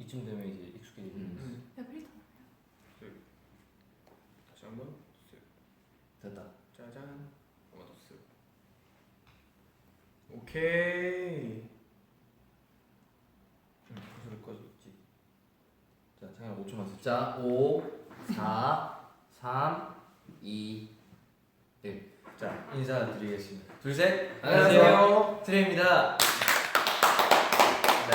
이쯤 되면 이제 익숙해지는. 야 필터. 다시 한번. 됐다. 짜잔. 한번 더 쓱. 오케이. 소리 꺼졌지. 자, 창현아 5초만 쓰자. 자, 5, 4, 3, 2, 1. 자, 인사드리겠습니다. 둘, 셋. 안녕하세요. 트레입니다. 네,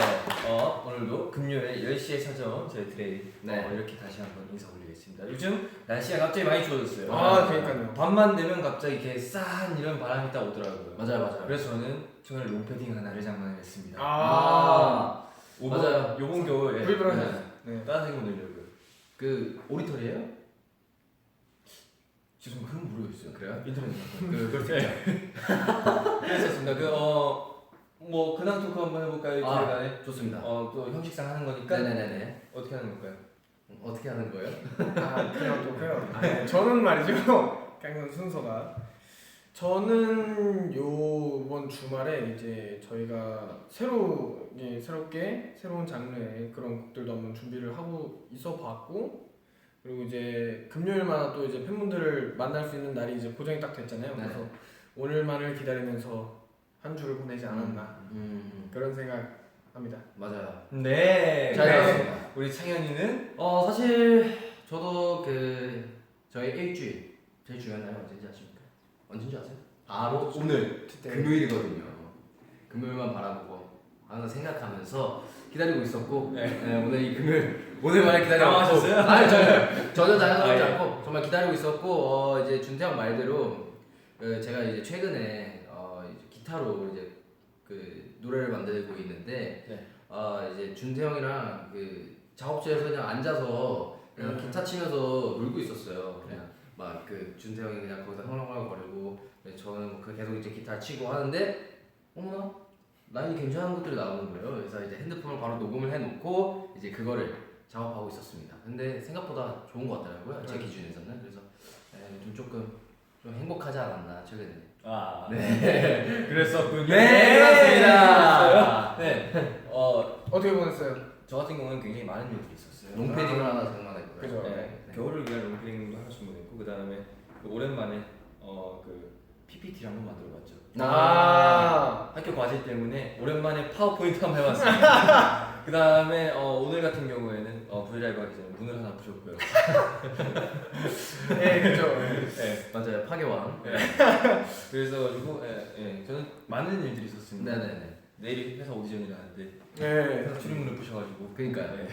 오늘도 금요일 10시에 찾아온 저희 트레이. 네. 이렇게 다시 한번 인사 올리겠습니다. 요즘 날씨가 갑자기 많이 추워졌어요. 그러니까요. 밤만 되면 갑자기 이렇게 싸한 이런 바람이 딱 오더라고요. 맞아요. 그래서 저는 오늘 롱패딩 하나를 장만했습니다. 맞아요. 요번 겨울에 불편하네. 따뜻하게 입으려고요. 그 오리털이에요? 지금 그건 모르겠어요. 그래요? 인터넷 그럴 수 있죠. 그랬었습니다. 뭐 근황 토크 한번 해볼까요? 이 기회간에 좋습니다. 또 형식상 하는 거니까 네네네네. 어떻게 하는 걸까요? 어떻게 하는 거예요? 그냥 또 그래요. 저는 말이죠. 그냥 순서가. 저는 요번 주말에 이제 저희가 새롭게 새로운 장르의 그런 곡들도 한번 준비를 하고 있어 봤고, 그리고 이제 금요일마다 또 이제 팬분들을 만날 수 있는 날이 이제 고정이 딱 됐잖아요. 네. 그래서 오늘만을 기다리면서 한 주를 보내지 않았나 그런 생각합니다. 맞아요. 네. 잘 네. 나왔습니다. 우리 창현이는 사실 저도 저희 일주일 제일 중요한 날이 언제인지 아십니까? 언제인지 아세요? 바로 오늘 금요일이거든요. 금요일만 바라보고 항상 생각하면서 기다리고 있었고 오늘 이 금요일 오늘만을 기다리고 당황하셨어요? 아니 전혀 당황하지 아, 예. 않고 정말 기다리고 있었고 이제 준태형 말대로 제가 이제 최근에 이제 기타로 이제 그 노래를 만들고 있는데 이제 준태형이랑 그 작업실에서 그냥 앉아서 그냥 기타 치면서 놀고 있었어요. 그냥 막 그 준태형이 그냥 거기서 흥얼흥얼거리고 저는 계속 이제 기타 치고 하는데 어머나 라인이 괜찮은 것들이 나오는 거예요. 그래서 이제 핸드폰을 바로 녹음을 해놓고 이제 그거를 작업하고 있었습니다. 근데 생각보다 좋은 것 같더라고요. 제 기준에서는. 그래서 조금 행복하지 않았나 최근에. 네. 그랬었군요. 네, 그렇습니다. 네. 어떻게 보냈어요? 저 같은 경우는 굉장히 많은 일들이 있었어요. 롱패딩을 하나 장만했고요. 그죠. 네. 겨울을 위한 롱패딩도 하나 주문했고 그 다음에 오랜만에 그 PPT를 한번 만들어봤죠. 학교 과제 때문에 오랜만에 파워포인트 한번 해봤습니다. 그 다음에 오늘 같은 경우에는 브이라이브 하기 전에 문을 하나 부셨고요. 네, 그죠. 네. 맞아요. 파괴왕. 그래서 가지고 저는 많은 일들이 있었습니다. 네네네. 내일이 회사 오디션이라 하는데 네. 출입문을 부셔가지고. 그러니까요. 네.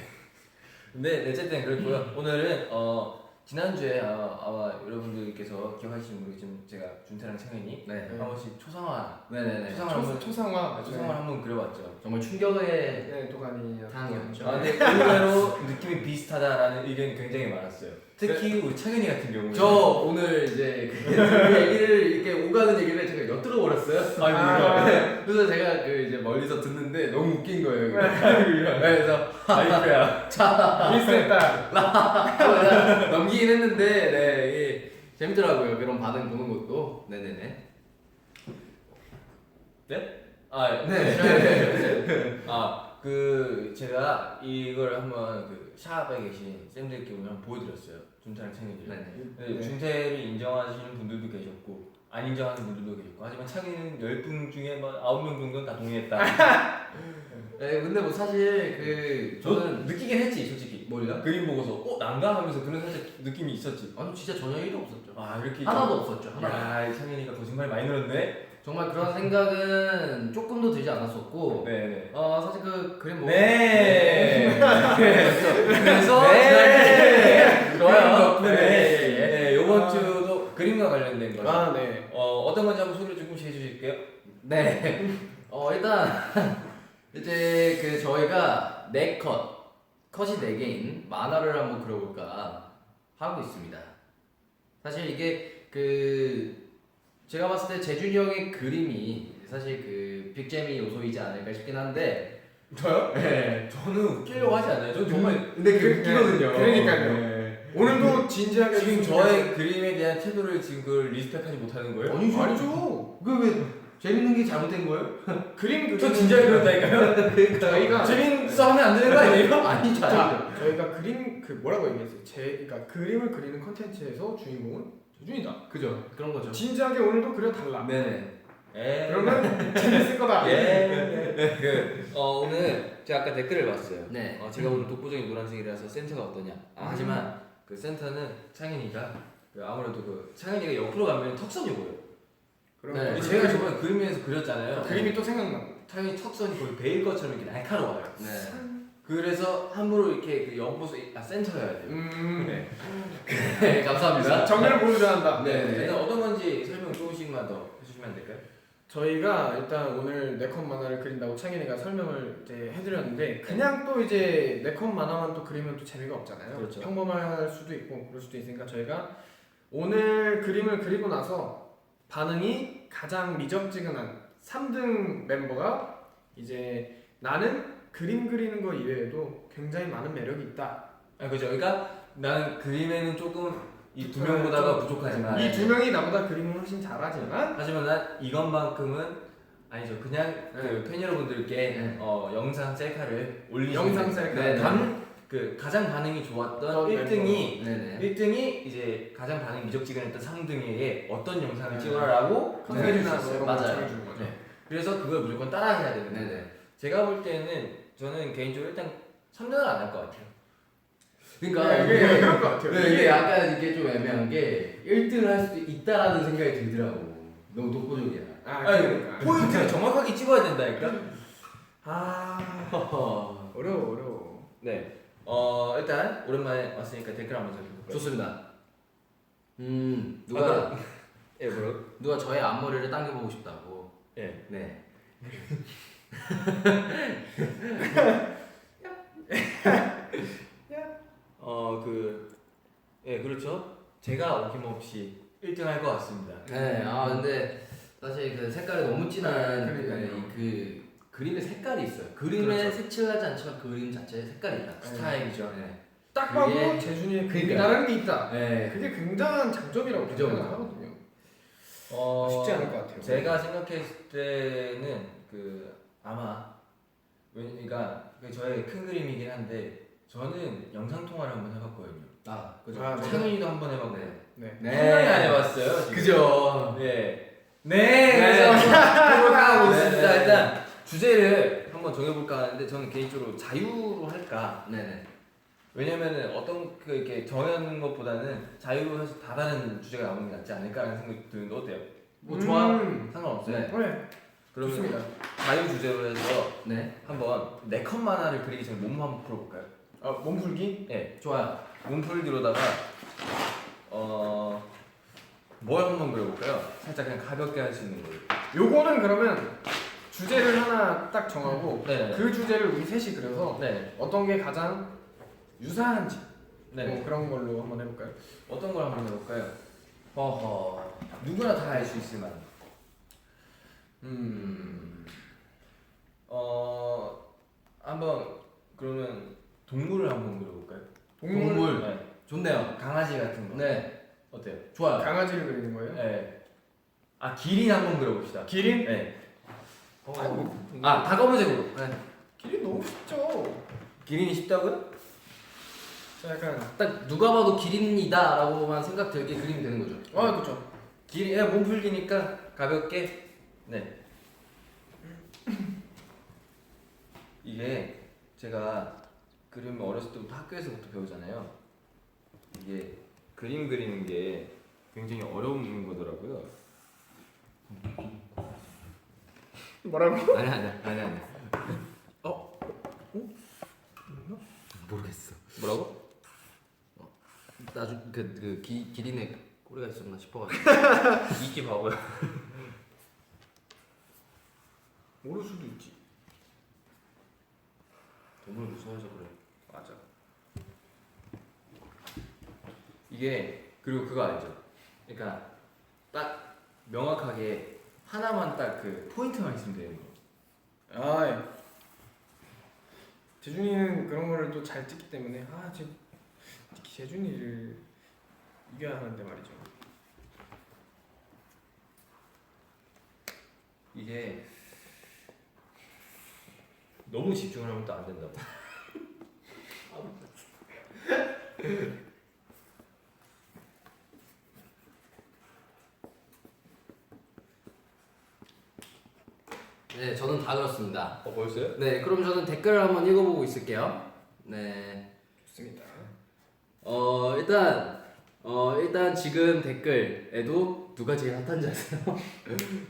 근데 어쨌든 그랬고요. 오늘은 지난주에 아마 여러분들께서 기억하실지 모르겠지만 제가 준태랑 창현이 한 번씩 초상화 네네네. 초상화. 초상화 한번 그려봤죠. 정말 충격의 네, 도가니. 상황이었죠. 근데 의외로 느낌이 비슷하다라는 의견이 굉장히 많았어요. 특히 우리 창현이 같은 경우는 저 오늘 이제 그 얘기를 이렇게 오가는 얘기를 제가 엿들어 버렸어요. 그래서 제가 이제 멀리서 듣는데 너무 웃긴 거예요. 그래서 아이쿠야. 비슷했다. 넘기긴 했는데 이게 재밌더라고요. 그런 반응 보는 것도. 네네네. 네? 네. 제가 이걸 한번 그 샵에 계신 쌤들께 한번 보여드렸어요. 준태랑 창현이를. 네네. 준태를 인정하시는 분들도 계셨고 안 인정하는 분들도 계셨고 하지만 창현이는 10분 중에 9명 정도는 다 동의했다. 네, 근데 뭐 사실 저는 느끼긴 했지 솔직히. 뭘요? 그림 보고서 난가 하면서 그런 살짝 느낌이 있었지. 아니 진짜 전혀 1도 없었죠. 이렇게 하나도 없었죠. 하나. 야, 창현이가 거짓말 많이 늘었네. 정말 그런 생각은 조금도 들지 않았었고. 네네. 사실 그 그림 보고. 네. 그래서 네. 좋아요. 네. 이번 주도 그림과 관련된 거. 네. 어떤 건지 한번 소개를 조금씩 해주실게요. 네. 일단 이제 저희가 4컷 컷이 4개인 만화를 한번 그려볼까 하고 있습니다. 사실 이게 제가 봤을 때 재준이 형의 그림이 사실 빅재미 요소이지 않을까 싶긴 한데. 저요? 네. 저는 웃기려고 하지 않아요. 저는 정말 근데 웃기거든요. 그러니까요. 오늘도 진지하게 지금 저의 그림에 대한 태도를 지금 그걸 리스펙하지 못하는 거예요? 아니죠. 왜 재밌는 게 잘못된 거예요? 그림 저 진지하게 그런다니까요? 저희가 순서 하면 안 되는 거 아니에요? 아니죠. 자, 저희가 그림 그 뭐라고 얘기했어요? 그러니까 그림을 그리는 컨텐츠에서 주인공은 재준이다. 그죠. 그런 거죠. 진지하게 오늘도 그려달라. 네네. 그러면 재밌을 거다. 오늘 제가 아까 댓글을 봤어요. 네. 제가 오늘 독보적인 노란색이라서 센터가 어떠냐. 하지만 그 센터는 창현이가 아무래도 창현이가 옆으로 가면 턱선이 보여. 그러면 네. 제가 저번에 그림에서 그렸잖아요. 그림이 또 생각나. 창현이 턱선이 거의 베일 것처럼 이렇게 날카로워요. 네. 그래서 함부로 이렇게 그 연보수 센터여야 돼요. 네, 감사합니다. 정렬 보여줘야 네. 일단 어떤 건지 설명 조금씩만 더 해주시면 안 될까요? 저희가 일단 오늘 네컷 만화를 그린다고 창현이가 설명을 이제 해드렸는데 그냥 또 이제 네컷 만화만 또 그리면 또 재미가 없잖아요. 그렇죠. 평범할 수도 있고 그럴 수도 있으니까 저희가 오늘 그림을 그리고 나서 반응이 가장 미적지근한 3등 멤버가 이제 나는 그림 그리는 거 이외에도 굉장히 많은 매력이 있다. 그렇죠. 그러니까 나는 그림에는 조금 이 두 명보다가 부족하지만 이 두 명이 나보다 그림을 훨씬 잘하지만 하지만 난 이것만큼은 아니죠. 그냥 그 팬 여러분들께 영상 셀카를 올리시면 영상 셀카. 네, 가장 반응이 좋았던 1등이 네네. 1등이 이제 가장 반응이 미적지근했던 3등에게 어떤 영상을 찍어라라고 컨셉이 해줄 수 나서 있어요. 맞아요. 정해주는 거죠. 네. 그래서 그걸 무조건 따라해야 되는 거예요. 네네. 제가 볼 때는 저는 개인적으로 일단 3등은 안 할 것 같아요. 그러니까 이게 그럴 것 같아요. 이게 약간 이게 좀 애매한 게 1등을 할 수도 있다라는 생각이 들더라고. 너무 독보적이야. 그러니까. 포인트를 정확하게 찍어야 된다니까. 어려워. 네. 일단 오랜만에 왔으니까 댓글 한번 살펴볼까요? 좋습니다. 누가 뭐라고? 누가 저의 앞머리를 당겨보고 싶다고. 예. 네. 그렇죠. 제가 어김없이 1등 할 것 같습니다. 네. 근데 사실 그 색깔이 너무 진한 그 그림의 색깔이 있어요. 그림에 그렇죠. 색칠하지 않지만 그림 자체에 색깔이 있다. 스타일이죠. 네. 딱 그게- 봐도 재준이의 그림이 그러니까. 다른 게 있다. 네. 그게 굉장한 장점이라고 그죠. 생각하거든요. 쉽지 않을 것 같아요. 제가 생각했을 때는 아마 그러니까 저의 큰 그림이긴 한데 저는 영상 통화를 한번 해봤거든요. 그죠. 창현이도 한번 해봤고 네. 네. 한 명이 안 해봤어요. 지금. 그죠. 네. 네. 그래서 해볼까 하고 네. 있습니다. 일단 주제를 한번 정해볼까 하는데 저는 개인적으로 자유로 할까. 네네. 왜냐면은 어떤 이렇게 정하는 것보다는 자유로 해서 다다른 주제가 나오는 게 낫지 않을까라는 생각이 드는데 어때요? 뭐 좋아. 상관없어요. 네. 그래. 그러면 좋습니다. 자유 주제로 해서 네. 한번 네컷 만화를 그리기 전에 몸 한번 풀어볼까요? 몸풀기? 네. 좋아요. 몸풀기로다가 뭘 한번 그려볼까요? 살짝 그냥 가볍게 할 수 있는 거예요. 요거는 그러면 주제를 하나 딱 정하고 네. 그 주제를 우리 셋이 그려서 네. 어떤 게 가장 유사한지 네. 뭐 그런 걸로 한번 해볼까요? 어떤 걸 한번 해볼까요? 누구나 다 알 수 있을 만한. 한번 그러면 동물을 한번 그려볼까요? 동물. 네. 좋네요. 강아지 같은 거. 네. 어때요? 좋아요. 강아지를 그리는 거예요? 네. 기린 한번 그려봅시다. 기린? 네. 다 검은색으로. 네. 기린 너무 쉽죠. 기린이 쉽다고요? 약간 딱 누가 봐도 기린이다라고만 생각 들게 그림이 되는 거죠. 그렇죠. 기린, 몸풀기니까 가볍게. 네. 이게 제가 그림 어렸을 때부터 학교에서부터 배우잖아요. 이게 그림 그리는 게 굉장히 어려운 거더라고요. 뭐라고? 아니. 모르겠어. 뭐라고? 나중 기린의 꼬리가 있었나 싶어가지고. 이끼 바보야. 모를 수도 있지. 동물 무서워서 그래. 맞아. 이게 그리고 그거 알죠? 그러니까 딱 명확하게 하나만 딱 그 포인트만 있으면 되는 거. 재준이는 그런 거를 또 잘 찍기 때문에 지금 재준이를 이겨야 하는데 말이죠. 이게 너무 집중을 하면 또 안 된다고. 네, 저는 다 들었습니다. 벌써요? 네, 그럼 저는 댓글을 한번 읽어보고 있을게요. 네. 좋습니다. 일단 지금 댓글에도 누가 제일 핫한지 아세요?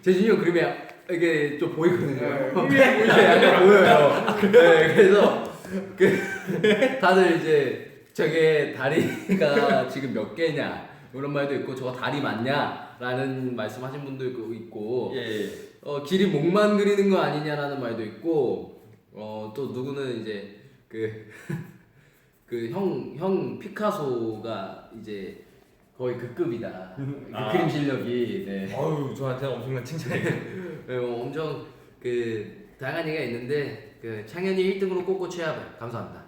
재준이 형 그림에 이게 좀 보이거든요. 네, 약간 보여요. 네, 그래서 다들 이제 저게 다리가 지금 몇 개냐 이런 말도 있고 저거 다리 맞냐라는 말씀하신 분도 있고 예. 길이 목만 그리는 거 아니냐라는 말도 있고 또 누구는 이제 그 형 피카소가 이제 거의 그 급이다. 그 그림 실력이. 네. 아유 저한테 엄청난 칭찬이에요. 네, 엄청 다양한 얘기가 있는데 창현이 1등으로 꽂고 최하배 감사합니다.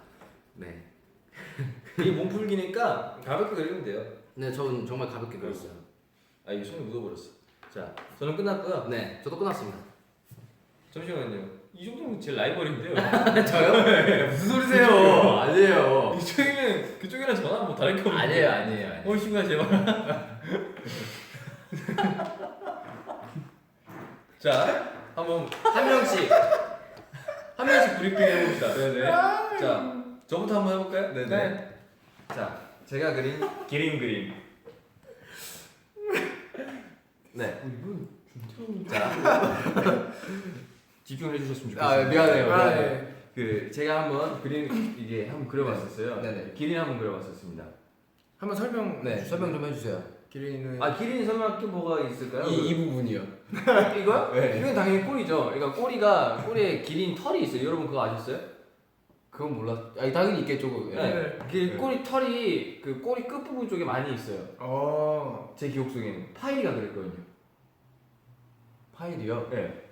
네. 이게 몸풀기니까 가볍게 그리면 돼요. 네, 저는 정말 가볍게 그렸어요. 아 이게 손에 묻어버렸어. 자, 저는 끝났고요. 네, 저도 끝났습니다. 잠시만요. 이 정도면 제 라이벌인데요. 저요? 무슨 소리세요? 아니에요. 그쪽이랑 저랑 뭐 다를 게 없는데. 아니에요. 신가 제발. 자, 한번 한 명씩 브리핑 해봅시다. 네네. 자, 저부터 한번 해볼까요? 네. 자, 제가 그린 기린 그림. 네. 자, 집중해 주셨으면 좋겠어요. 미안해요. 제가 한번 이게 한번 그려봤었어요. 네네. 기린 한번 그려봤었습니다. 한번 설명. 네, 설명 좀 해주세요. 기린은 기린 설명할 게 뭐가 있을까요? 이 부분이요. 이거요? 네. 이건 당연히 꼬리죠. 그러니까 꼬리에 기린 털이 있어요. 여러분 그거 아셨어요? 그건 몰랐. 당연히 있겠죠. 그거. 네. 그 꼬리 털이 그 꼬리 끝 부분 쪽에 많이 있어요. 제 기억 속에는 파이리가 그랬거든요. 파일이요? 네.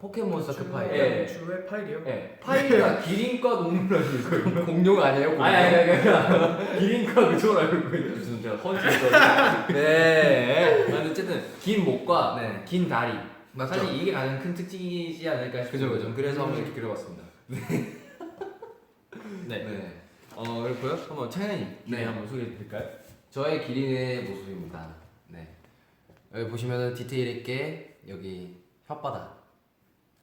포켓몬스터 그 파일. 네. 주의 파일이요? 네. 파이리가 기린과 동물원이 있거든요. 공룡 아니에요? 공룡? 아니 기린과 그쪽으로 알고 있거든요. 무슨 제가 헌팅했거든요. 네. 어쨌든 긴 목과 네. 긴 다리. 맞죠? 사실 이게 가장 큰 특징이지 않을까 싶어요. 그죠. 그래서 한번 이렇게 그려봤습니다. 네. 그렇고요. 한번 창현이 네. 한번 소개해 드릴까요? 저의 기린의 모습입니다. 네. 여기 보시면은 디테일 있게 여기 혓바닥.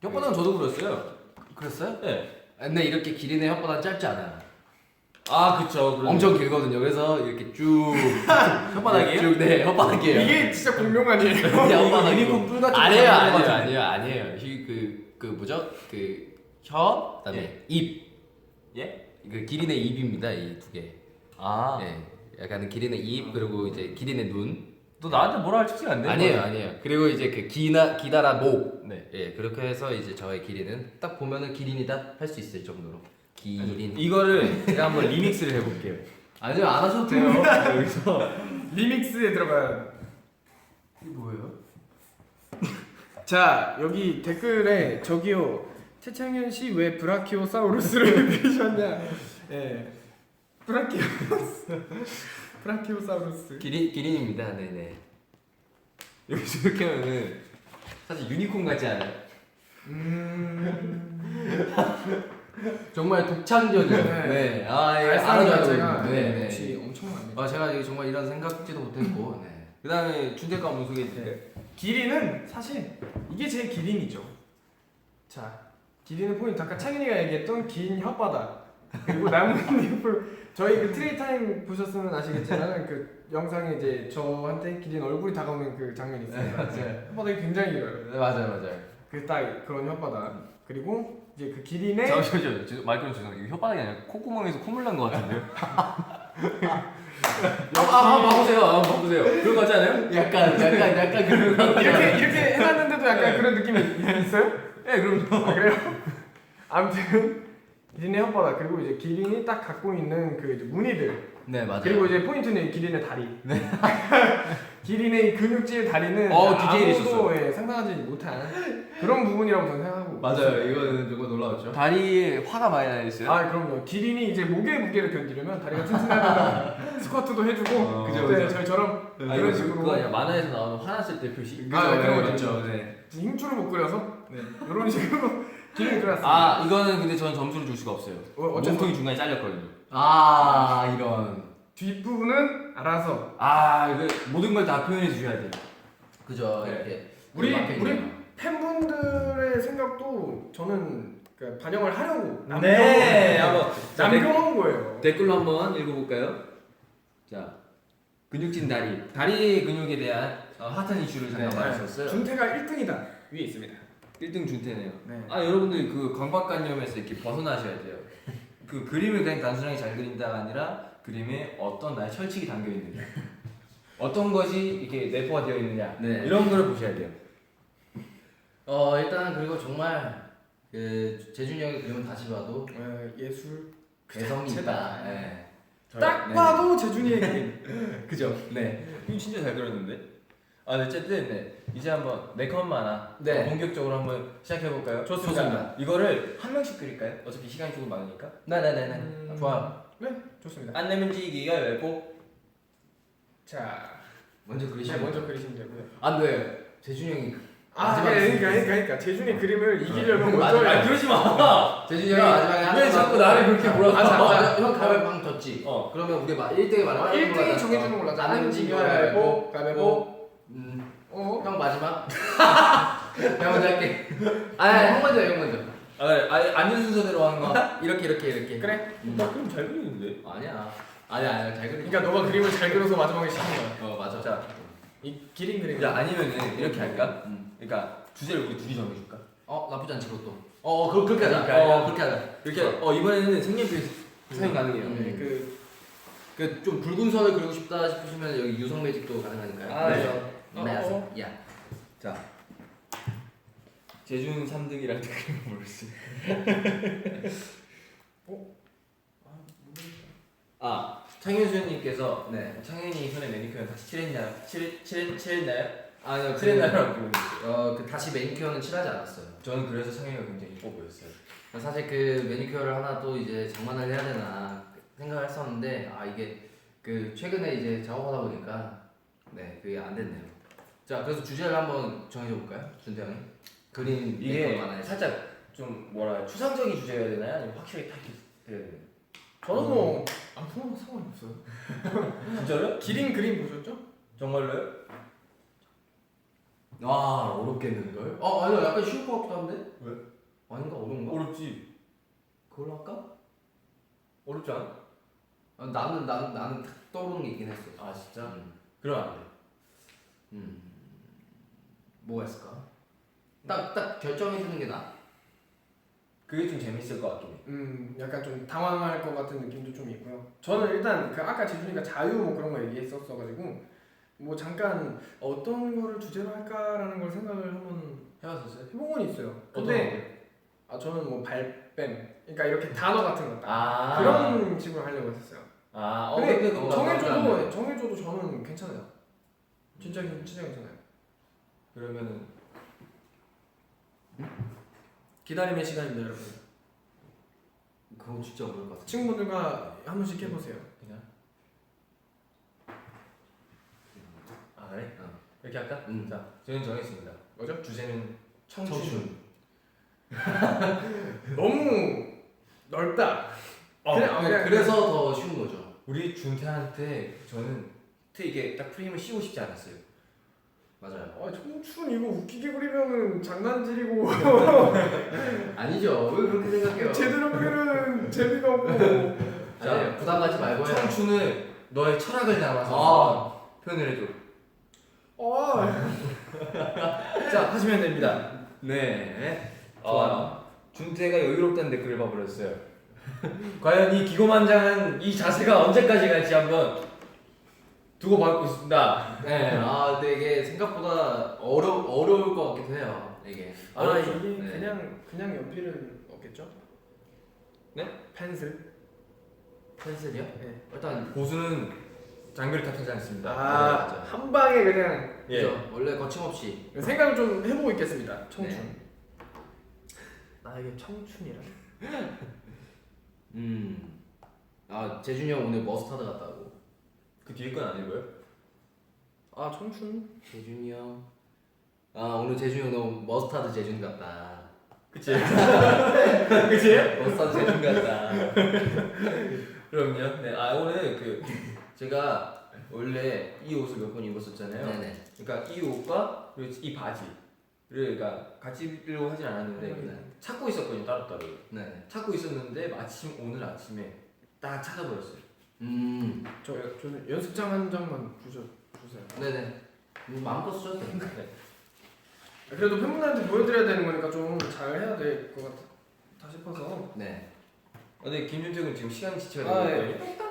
혓바닥은 저도 그렸어요. 그랬어요? 네. 근데 이렇게 기린의 혓바닥 짧지 않아요. 그쵸. 엄청 길거든요. 그래서 이렇게 쭉 혓바닥이에요? 쭉, 네, 혓바닥이에요. 이게 진짜 공룡 아니에요? 유니콘 뿔 같은 아니에요. 그 뭐죠? 혀, 그다음에 예. 입. 예? 그 기린의 입입니다. 이 두 개. 네. 약간 기린의 입 그리고 이제 기린의 눈. 너 나한테 뭐라 할 특징 안 돼? 아니에요. 그리고 이제 그 기다란 목. 네. 예, 그렇게 해서 이제 저의 기린은 딱 보면은 기린이다 할 수 있을 정도로 기린. 이거를 제가 한번 리믹스를 해볼게요. 아니요, 안 하셔도 돼요. 여기서 리믹스에 들어가요. 이게 뭐예요? 자, 여기 댓글에 저기요. 최창현 씨 왜 브라키오사우루스를 그리셨냐? 예. 브라키오사우루스. 기린입니다. 네네. 여기서 이렇게 하면은 사실 유니콘 같지 않아요? 정말 독창적이에요. 네. 네. 예, 알싸한 알아줘야 자체가 네. 역시 엄청납니다. 제가 이게 정말 이런 생각지도 못했고. 네. 그 다음에 준태가 한번 소개해 드릴까요? 기린은 사실 이게 제 기린이죠. 자, 기린의 포인트 아까 창현이가 얘기했던 긴 혓바닥 그리고 나뭇잎을 저희 그 트레이 타임 보셨으면 아시겠지만 그 영상에 이제 저한테 기린 얼굴이 다가오는 그 장면이 있어요. 혓바닥이 굉장히 길어요. 네, 맞아요. 그 딱 그런 혓바닥 그리고 이제 그 기린의 잠시만요. 마이크로 죄송해요. 이거 혓바닥이 아니라 콧구멍에서 콧물 난 것 같은데요? 봐보세요. 그런 거 같지 않아요? 약간 그런 거. 이렇게 해놨는데도 약간 그런 느낌이 있어요? 네, 그럼요. 그래요? 아무튼 기린의 혓바닥 그리고 이제 기린이 딱 갖고 있는 그 이제 무늬들 네, 맞아요. 그리고 이제 포인트는 기린의 다리. 기린의 근육질 다리는 디테일이 아무도 상상하지 못한 그런 부분이라고 저는 생각하고. 맞아요. 이거는 정말 놀라웠죠. 다리에 화가 많이 나 있어요. 그럼요. 기린이 이제 목의 무게를 견디려면 다리가 튼튼하면 스쿼트도 해주고. 그죠. 네, 저희처럼 그런 식으로. 그거 아니야. 만화에서 나오는 화났을 때 표시. 그런 거 있죠. 네. 힘줄을 못 그려서 이런 식으로 기린 들어왔습니다. 아 이거는 근데 저는 점수를 줄 수가 없어요. 어째서? 몸통이 중간에 잘렸거든요. 아 이런. 뒷부분은 알아서. 아 이거 모든 걸 다 표현해 주셔야 돼요. 그죠. 네. 이렇게. 우리 막혀있네요. 팬분들의 생각도 저는 그 반영을 하려고 네, 한번 남겨놓은 거예요. 댓글로 한번 읽어볼까요? 자, 근육진 다리 근육에 대한 핫한 이슈를 잠깐 말했었어요. 준태가 1등이다 위에 있습니다. 1등 준태네요. 네. 아 여러분들 그 강박관념에서 이렇게 벗어나셔야 돼요. 그 그림을 그냥 단순하게 잘 그린다가 아니라 그림에 어떤 나의 철칙이 담겨 있느냐, 어떤 것이 이렇게 내포가 되어 있느냐 네. 이런 걸 보셔야 돼요. 일단 그리고 정말 그 재준이 형의 그림은 다시 봐도 예술 개성이 있다. 네. 딱 네. 봐도 재준이의 그림. 그죠? 네. 이거 진짜 잘 그렸는데. 아, 네, 어쨌든 네. 이제 한번 네컷 만화 네. 본격적으로 한번 시작해 볼까요? 좋습니다. 이거를 한 명씩 그릴까요? 어차피 시간이 조금 많으니까. 네네네네. 좋아요. 네, 좋습니다. 안 내면 지기가 외고. 자, 먼저 이제 그리시면. 먼저 그리시면 되고요. 안 돼. 재준이 형이. 그러니까 재준이 그림을 이기려면 먼저. 아, 그러지 마. 재준이 형이 마지막에 하는 왜 거 자꾸 맞고. 나를 그렇게 몰아가? 형 가위바위보 졌지. 그러면 우리 1등이 말하는 1등이 정해주는 걸로 하자. 안 내면 지기 가위바위보, 가위바위보. 형 마지막. 형 먼저 할게. 형 먼저, 형 먼저. 앉은 순서대로 하는 거. 이렇게. 그래. 나 그림 잘 그리는데. 아니야, 잘 그리. 그러니까 너가 그림을 잘 그려서 마지막에 시킨 거야. 맞아. 자, 이 기린 그림. 야 아니면은 이렇게 할까? 그러니까 주제를 우리 둘이 정해줄까? 나쁘지 않지 그것도. 그렇게 하자. 그렇게 하자. 이렇게 이번에는 색연필 사용 가능해요. 네, 그 좀 붉은 선을 그리고 싶다 싶으시면 여기 유성 매직도 가능하니까요. 아, 그래서 야. 자, 재준 3등이라는 그림을 모르겠어요. 창현수님께서 네. 창현이 손에 매니큐어 다시 칠했나요? 칠했나요? 아니요. 칠했나요라고 물어보셨어요. 그 다시 매니큐어는 칠하지 않았어요. 저는 그래서 창현이가 굉장히 이뻐 보였어요. 사실 그 매니큐어를 하나 또 이제 장만을 해야 되나 생각을 했었는데 이게 그 최근에 이제 작업하다 보니까 네 그게 안 됐네요. 자 그래서 주제를 한번 정해줘 볼까요, 준태 형이? 그림 이게 많아요. 살짝 좀 뭐라 추상적인 주제여야 되나요? 아니면 확실히 타깃 해야 되나요? 저는 뭐 아무 상관이 없어요. 진짜로요? 기린 그림 보셨죠? 정말로요? 어렵겠는 걸? 아니요 약간 쉬울 것 같기도 한데? 왜? 아닌가 어려운가? 어렵지. 그걸로 할까? 어렵지 않아? 나는 딱 떠오르는 게 있긴 했어. 아 진짜? 그럼 안 돼. 뭐가 있을까? 딱 결정해 주는 게 나아. 그게 좀 재밌을 것 같긴 해. 약간 좀 당황할 것 같은 느낌도 좀 있고요. 저는 일단 그 아까 재준이가 자유 뭐 그런 거 얘기했었어가지고 뭐 잠깐 어떤 거를 주제로 할까라는 걸 생각을 한번 해봤었어요? 해본 건 있어요. 어떤 근데 저는 뭐 발뺌, 그러니까 이렇게 단어 같은 거 딱. 거? 그런 식으로 하려고 했었어요. 근데 그거 정해줘도 저는 괜찮아요. 진짜 괜찮아요. 그러면은 기다림의 시간입니다, 여러분. 그건 진짜 어려울 것 같아. 친구분들과 한 번씩 해보세요. 그냥 그래? 이렇게 할까? 응. 자, 저는 정했습니다. 뭐죠? 주제는 청춘. 너무 넓다. 그래서 더 쉬운 거죠. 우리 준태한테 저는 이게 딱 프레임을 씌우고 싶지 않았어요. 맞아요. 청춘 이거 웃기게 그리면은 장난질이고 아니죠. 왜 그렇게 생각해요? 제대로 그리면 재미가 없고. 아니, 부담 갖지 말고 해요. 청춘을 너의 철학을 담아서 표현을 해줘. 자, 하시면 됩니다. 네. 좋아요. 준태가 여유롭다는 댓글을 봐버렸어요. 과연 이 기고만장한 이 자세가 언제까지 갈지 한번 두고 받고 있습니다. 네. 근데 이게 생각보다 어려울 것 같기도 해요. 이게. 어렵죠? 이게 네. 그냥 연필은 없겠죠? 네? 펜슬. 펜슬이요? 네. 일단 고수는 장비를 탓하지 않습니다. 맞아요. 한 방에 그냥 예. 그죠? 원래 거침없이. 생각을 좀 해보고 있겠습니다. 청춘. 네. 나에게 청춘이라. 재준이 형 오늘 머스타드 같다고. 그 뒤에 건 아니고요. 청춘. 재준이 형. 오늘 재준이 형 너무 머스타드 재준 같다. 그치? 그치? 어싸 제중 같다. 그럼요. 네, 오늘 제가 원래 이 옷을 몇 번 입었었잖아요. 네네. 그러니까 이 옷과 그리고 이 바지를 그러니까 같이 입으려고 하진 않았는데 찾고 있었거든요, 따로따로. 네네. 찾고 있었는데 마침 오늘 아침에 딱 찾아버렸어요. 저는 연습장 한 장만 주세요. 네네. 마음껏 쓰셔도 됩니다. 그래도 팬분들한테 보여드려야 되는 거니까 좀 잘 해야 될 것 같아 싶어서. 네. 근데 김준택은 지금 시간 지체가 되고 있거든요.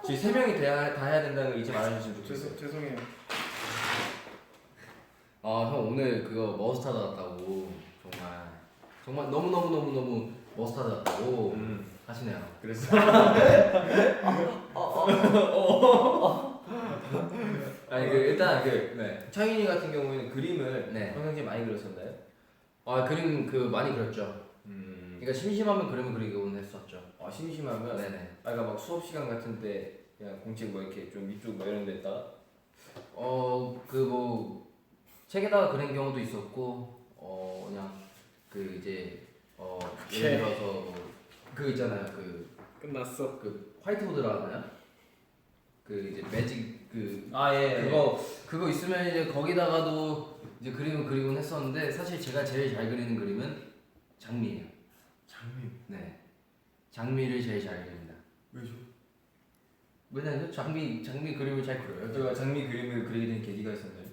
지금 3명이 다 해야 된다는 걸 잊지 말아주시면 좋겠어요. 죄송해요. 형 오늘 그거 머스타드 같다고 정말 너무 머스타드 같다고 하시네요. 그래서 아니 일단 네. 창인이 같은 경우에는 그림을 네. 평상시에 많이 그렸었나요? 그림 많이 그렸죠. 그러니까 심심하면 그림을 그리곤 했었죠. 심심하면 네네. 아까 막 수업 시간 같은데 그냥 공책 뭐 이렇게 좀 위쪽 뭐 이런 데다가 책에다가 그린 경우도 있었고 그냥 이제 예를 들어서 그 있잖아요 끝났어. 화이트보드라 하나요? 이제 매직 예. 그거 있으면 이제 거기다가도 이제 그림을 그리곤 했었는데 사실 제가 제일 잘 그리는 그림은 장미예요. 장미 네. 장미를 제일 잘 그립니다. 왜죠? 왜냐면 장미 그림을 잘 그려요. 제가 장미 그림을 그리게 된 계기가 있었나요?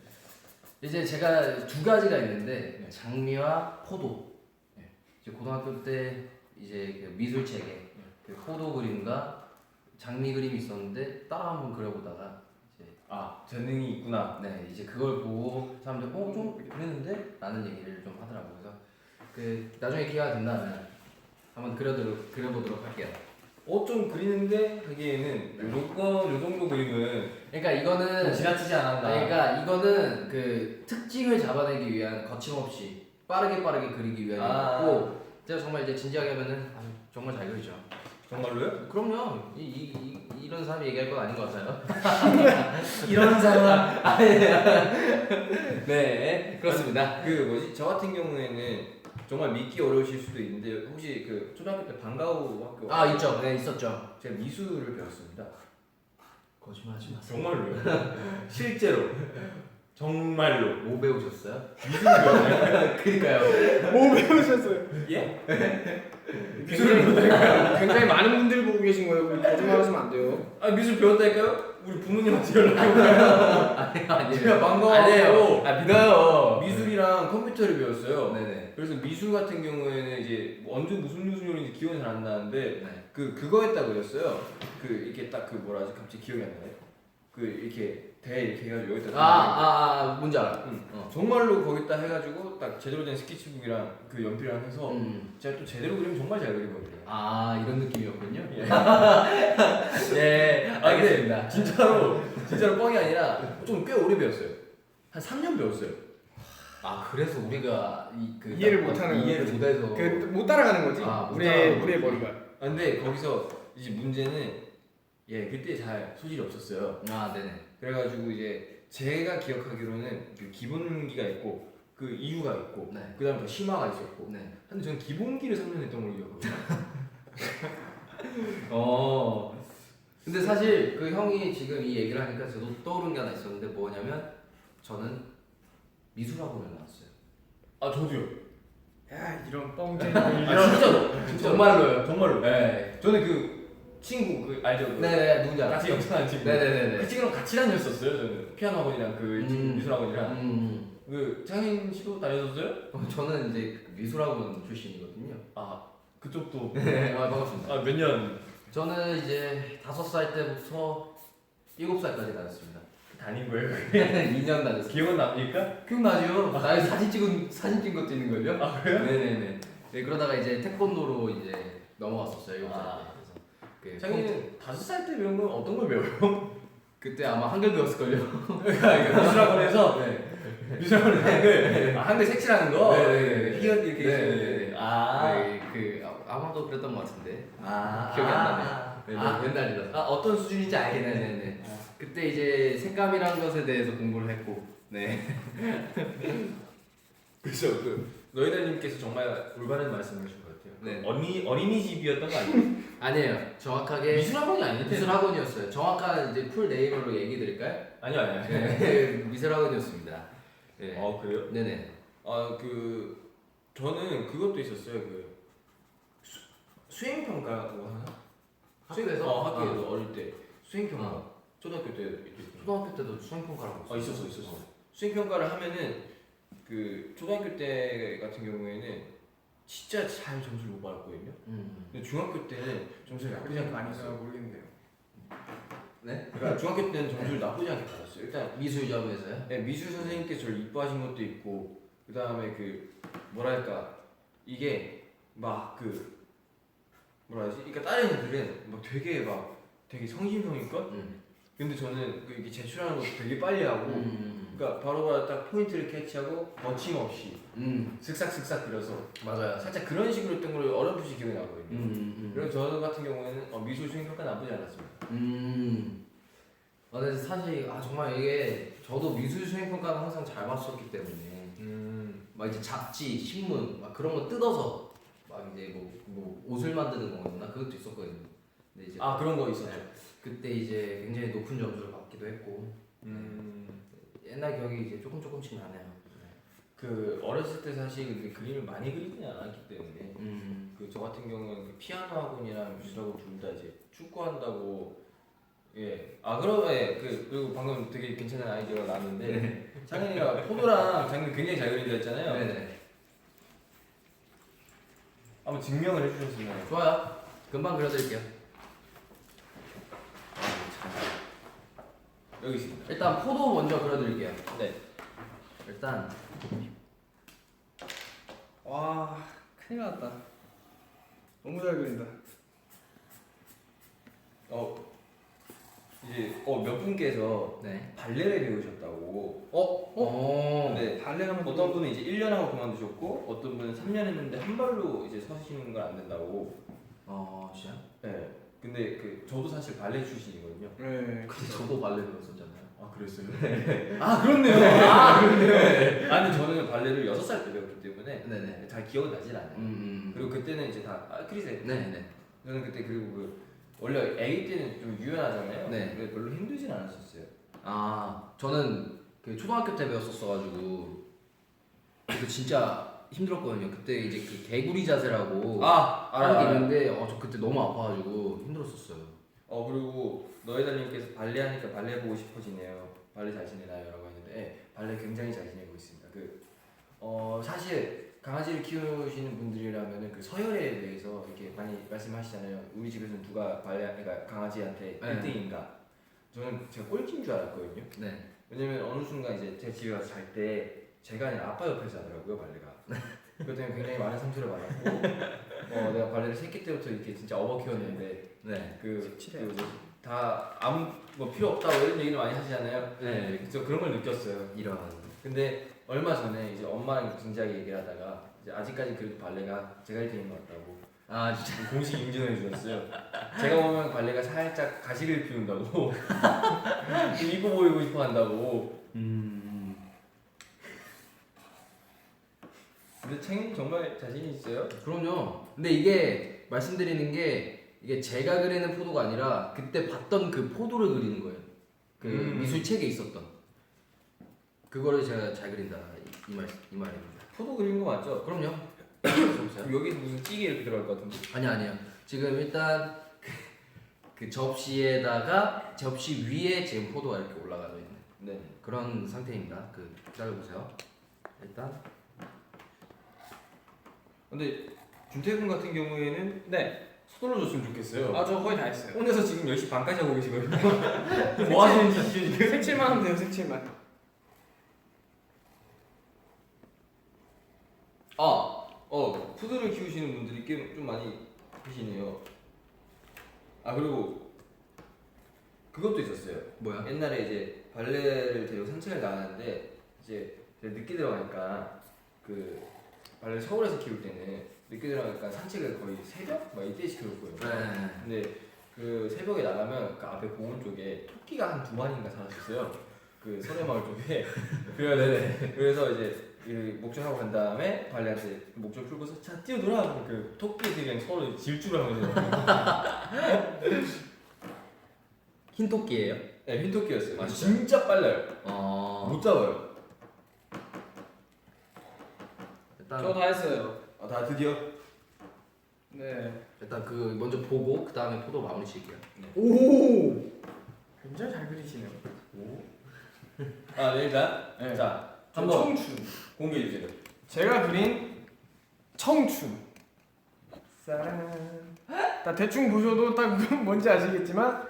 이제 제가 두 가지가 있는데 네. 장미와 포도. 네. 이제 고등학교 때 이제 그 미술책에 그 포도 그림과 장미 그림이 있었는데 따라 한번 그려보다가 이제 재능이 있구나. 네 이제 그걸 보고 사람들 좀 그랬는데 라는 얘기를 좀 하더라고요. 그래서 나중에 기회가 된다면 한번 그려보도록 할게요. 좀 그리는데 하기에는 요 정도 그림은 그러니까 이거는 지나치지 않았나. 그러니까 이거는 그 특징을 잡아내기 위한 거침없이 빠르게 그리기 위한 거고 제가 정말 이제 진지하게 하면은 정말 잘 그리죠. 정말로요? 그럼요. 이런 사람이 얘기할 건 아닌 것 같아요. 이런 사람. 네 그렇습니다. 저 같은 경우에는 정말 믿기 어려우실 수도 있는데 혹시 초등학교 때 방과후 학교 있죠. 네 있었죠. 제가 미술을 배웠습니다. 거짓말하지 마세요. 정말로요? 실제로 정말로 뭐 배우셨어요? 미술 배웠나요? 그러니까요. 뭐 배우셨어요? 예? 굉장히 많은 분들이 보고 계신 거예요. 우리 거짓말하시면 안 돼요. 미술 배웠다니까요? 우리 부모님한테 연락해볼까요? 아니에요. 제가 방과후 아니에요. 믿어요. 미술이랑 컴퓨터를 배웠어요. 네네. 그래서 미술 같은 경우에는 이제 언제 무슨 미술인지 기억이 잘 안 나는데 네. 그거 했다고 그랬어요. 이렇게 딱 뭐라 하지? 갑자기 기억이 안 나네. 이렇게 이렇게 해가지고 여기다 뭔지 알아. 정말로 거기다 해가지고 딱 제대로 된 스케치북이랑 연필이랑 해서 제가 또 제대로 그리면 정말 잘 그리거든요. 이런 느낌이었군요. 예. 네, 알겠습니다. 진짜로 뻥이 아니라 좀 꽤 오래 배웠어요. 한 3년 배웠어요. 그래서 우리가 이해를 못하는 이해를 못해서 못 따라가는 거지. 우리의 머리가. 근데 거기서 이제 문제는 그때 잘 소질이 없었어요. 네네. 그래가지고 이제 제가 기억하기로는 기본기가 있고 이유가 있고 네. 그다음에 더 심화가 있었고. 네. 근데 저는 기본기를 3년 했던 걸로 기억하거든요. 근데 사실 형이 지금 이 얘기를 하니까 저도 떠오른 게 하나 있었는데 뭐냐면 저는 미술학원을 나왔어요. 저도요. 야 이런 뻥쟁이. 진짜로. 정말로요. 네. 저는 친구 알죠? 네네 누군지 알아. 같이 영상하는 친구. 네네네. 그 친구랑 같이 다녔었어요. 저는 피아노 학원이랑 미술 학원이랑. 창인 씨도 다녔었어요? 저는 이제 미술학원 출신이거든요. 그쪽도. 네, 반갑습니다. 몇 년? 저는 이제 5살 때부터 7살까지 다녔습니다. 다닌 거예요? 2년 다녔어요. 기억은 납니까? 기억나죠? 나 사진 찍은 것도 있는 걸요? 그래요? 네네네. 네, 그러다가 이제 태권도로 이제 넘어갔었어요. 7살 때. 창인은 5살 때 배운 건 어떤 걸 배워요? 그때 아마 한글 배웠을걸요? 미술학원에서 네. 미술학원에서 한글 한글 색칠하는 거? 네. 희연 이렇게 네. 있었는데. 아마도 그랬던 것 같은데. 기억이 기억이 안 나네. 옛날 일이라서. 어떤 수준인지 알겠네. 네네네. 그때 이제 색감이라는 것에 대해서 공부를 했고. 네. 그래서 너희들님께서 정말 올바른 말씀하신 것 같아요. 네. 어린이집이었던 거 아니에요? 아니에요. 정확하게 미술학원이 아닌데. 미술학원이었어요. 정확한 이제 풀 네임으로 얘기 드릴까요? 아니요. 네, 미술학원이었습니다. 네. 그래요? 네네. 저는 그것도 있었어요. 그 수행 평가라고 하나? 학교에서? 학교에서 어릴 때 수행 평가. 초등학교 때 초등학교 때도 수행평가라고 있었어. 수행 평가를 하면은 그 초등학교 때 같은 경우에는 진짜 잘 점수를 못 받았거든요. 근데 중학교 때는 점수를 나쁘지 않게 많이 받았어요. 모르겠네요. 네? 그러니까 중학교 때는 점수를 나쁘지 않게 받았어요. 일단 미술점에서요? 네, 미술 선생님께서 저를 이뻐하신 것도 있고, 그 다음에 그 뭐랄까 이게 막 그 뭐라 하지? 그러니까 다른 애들은 막 되게 성심성의껏. 근데 저는 그 이게 제출하는 것도 되게 빨리 하고, 그러니까 바로바로 딱 포인트를 캐치하고 거침없이 슥싹슥싹 그려서 맞아요. 살짝 그런 식으로 했던 걸 어렴풋이 기억이 나거든요. 그래서 저 같은 경우에는 미술 수행 평가 나쁘지 않았습니다. 근데 사실 정말 이게 저도 미술 수행평가는 항상 잘 봤었기 때문에 막 이제 잡지, 신문 막 그런 거 뜯어서 막 이제 뭐 옷을 만드는 거였나 그것도 있었거든요. 근데 이제 그런 거 있었죠. 네, 그때 이제 굉장히 높은 점수를 받기도 했고 옛날 기억이 이제 조금씩 나네요. 그 어렸을 때 사실 근데 그림을 많이 그리지 않았기 때문에 그 저 같은 경우는 그 피아노 학원이랑 미술학원 둘 다 이제 축구한다고 그리고 방금 되게 괜찮은 아이디어가 나왔는데 창현이가 포도랑 장면 굉장히 잘 그린다 했잖아요. 네네. 한번 증명을 해주셨으면. 좋아요. 금방 그려드릴게요. 여기 있습니다. 일단 포도 먼저 그려드릴게요. 네. 일단 와 큰일 났다. 너무 잘 그린다. 이제 몇 분께서 네. 발레를 배우셨다고. 네. 발레하면 어떤 분은 이제 1년 하고 그만두셨고 어떤 분은 3년 했는데 한 발로 이제 서시는 건 안 된다고. 진짜? 네. 근데 저도 사실 발레 출신이거든요. 네. 근데 저도 발레 배웠었잖아요. 그랬어요? 그렇네요. 그렇네요. 근데 저는 발레를 6살 때 배웠기 때문에 네네. 잘 기억은 나진 않아요. 그리고 그때는 이제 크리세. 네네. 저는 그때 그리고 원래 애기 때는 좀 유연하잖아요. 네. 그래서 별로 힘들진 않았었어요. 저는 그 초등학교 때 배웠었어가지고 그때 진짜 힘들었거든요. 그때 이제 그 개구리 자세라고 하는 게 있는데 저 그때 너무 아파가지고 힘들었었어요. 그리고 너희들님께서 발레 하니까 발레 보고 싶어지네요. 발레 잘 지내나요? 라고 했는데 발레 굉장히 잘 지내고 있습니다. 사실 강아지를 키우시는 분들이라면은 그 서열에 대해서 이렇게 많이 말씀하시잖아요. 우리 집에서는 누가 그러니까 강아지한테 1등인가? 저는 제가 꼴찌인 줄 알았거든요. 네. 왜냐면 어느 순간 이제 제 집에 가서 잘 때 제가 아니라 아빠 옆에서 하더라고요 발레가. 그것 때문에 굉장히 많은 상처를 받았고 내가 발레를 새끼 때부터 이렇게 진짜 업어 키웠는데 네. 다 아무 필요 없다고 이런 얘기를 많이 하시잖아요. 네. 그래서 그런 걸 느꼈어요. 이런. 근데 얼마 전에 이제 엄마랑 진지하게 얘기를 하다가 이제 아직까지 그래도 발레가 제가 1등인 것 같다고 진짜. 공식 인정해 주셨어요. 제가 보면 발레가 살짝 가시를 피운다고 좀 이뻐 보이고 싶어 한다고. 근데 챙이 정말 자신이 있어요? 그럼요. 근데 이게 말씀드리는 게 이게 제가 그리는 포도가 아니라 그때 봤던 그 포도를 그리는 거예요. 그 미술책에 있었던 그거를 제가 잘 그린다 이 말입니다. 포도 그린 거 맞죠? 그럼요. 여기 무슨 찌개 이렇게 들어갈 것 같은데. 아니요. 지금 일단 그 접시에다가 접시 위에 지금 포도가 이렇게 올라가져 있는 네. 그런 상태입니다. 기다려보세요. 일단 근데 준태군 같은 경우에는 서둘러 줬으면 좋겠어요. 저 거의 다 했어요. 혼자서 지금 10시 반까지 하고 계시거든요. 뭐 하시는 짓이죠 지금? 색칠만 하면 돼요. 색칠만. 푸드를 키우시는 분들이 꽤 좀 많이 계시네요. 그리고 그것도 있었어요. 뭐야? 옛날에 이제 발레를 데리고 산책을 나갔는데 이제 제가 늦게 들어가니까 발레를 서울에서 키울 때는 늦게 들어가니까 산책을 거의 새벽 막 이때 시켜줬거든요. 네. 근데 그 새벽에 나가면 그 앞에 공원 쪽에 토끼가 한 2마리인가 살았었어요. 그 서래마을 쪽에. 그래서 이제 그 목줄하고 간 다음에 발레한테 목줄 풀고서 자 뛰어놀아 그 토끼들이 그냥 서로 질주를 하면서 흰 토끼예요? 네, 흰 토끼였어요. 아, 진짜 빨라요. 못 잡아요. 일단 저 다 했어요. 아, 다 드디어. 네. 일단 그 먼저 보고 그 다음에 포도 마무리 지을게요. 오. 굉장히 잘 그리시네요. 아, 네, 일단 네. 자 저 한번 청춘. 공개해 주세요. 제가 그린 청춘. 사랑. 딱 대충 보셔도 딱 뭔지 아시겠지만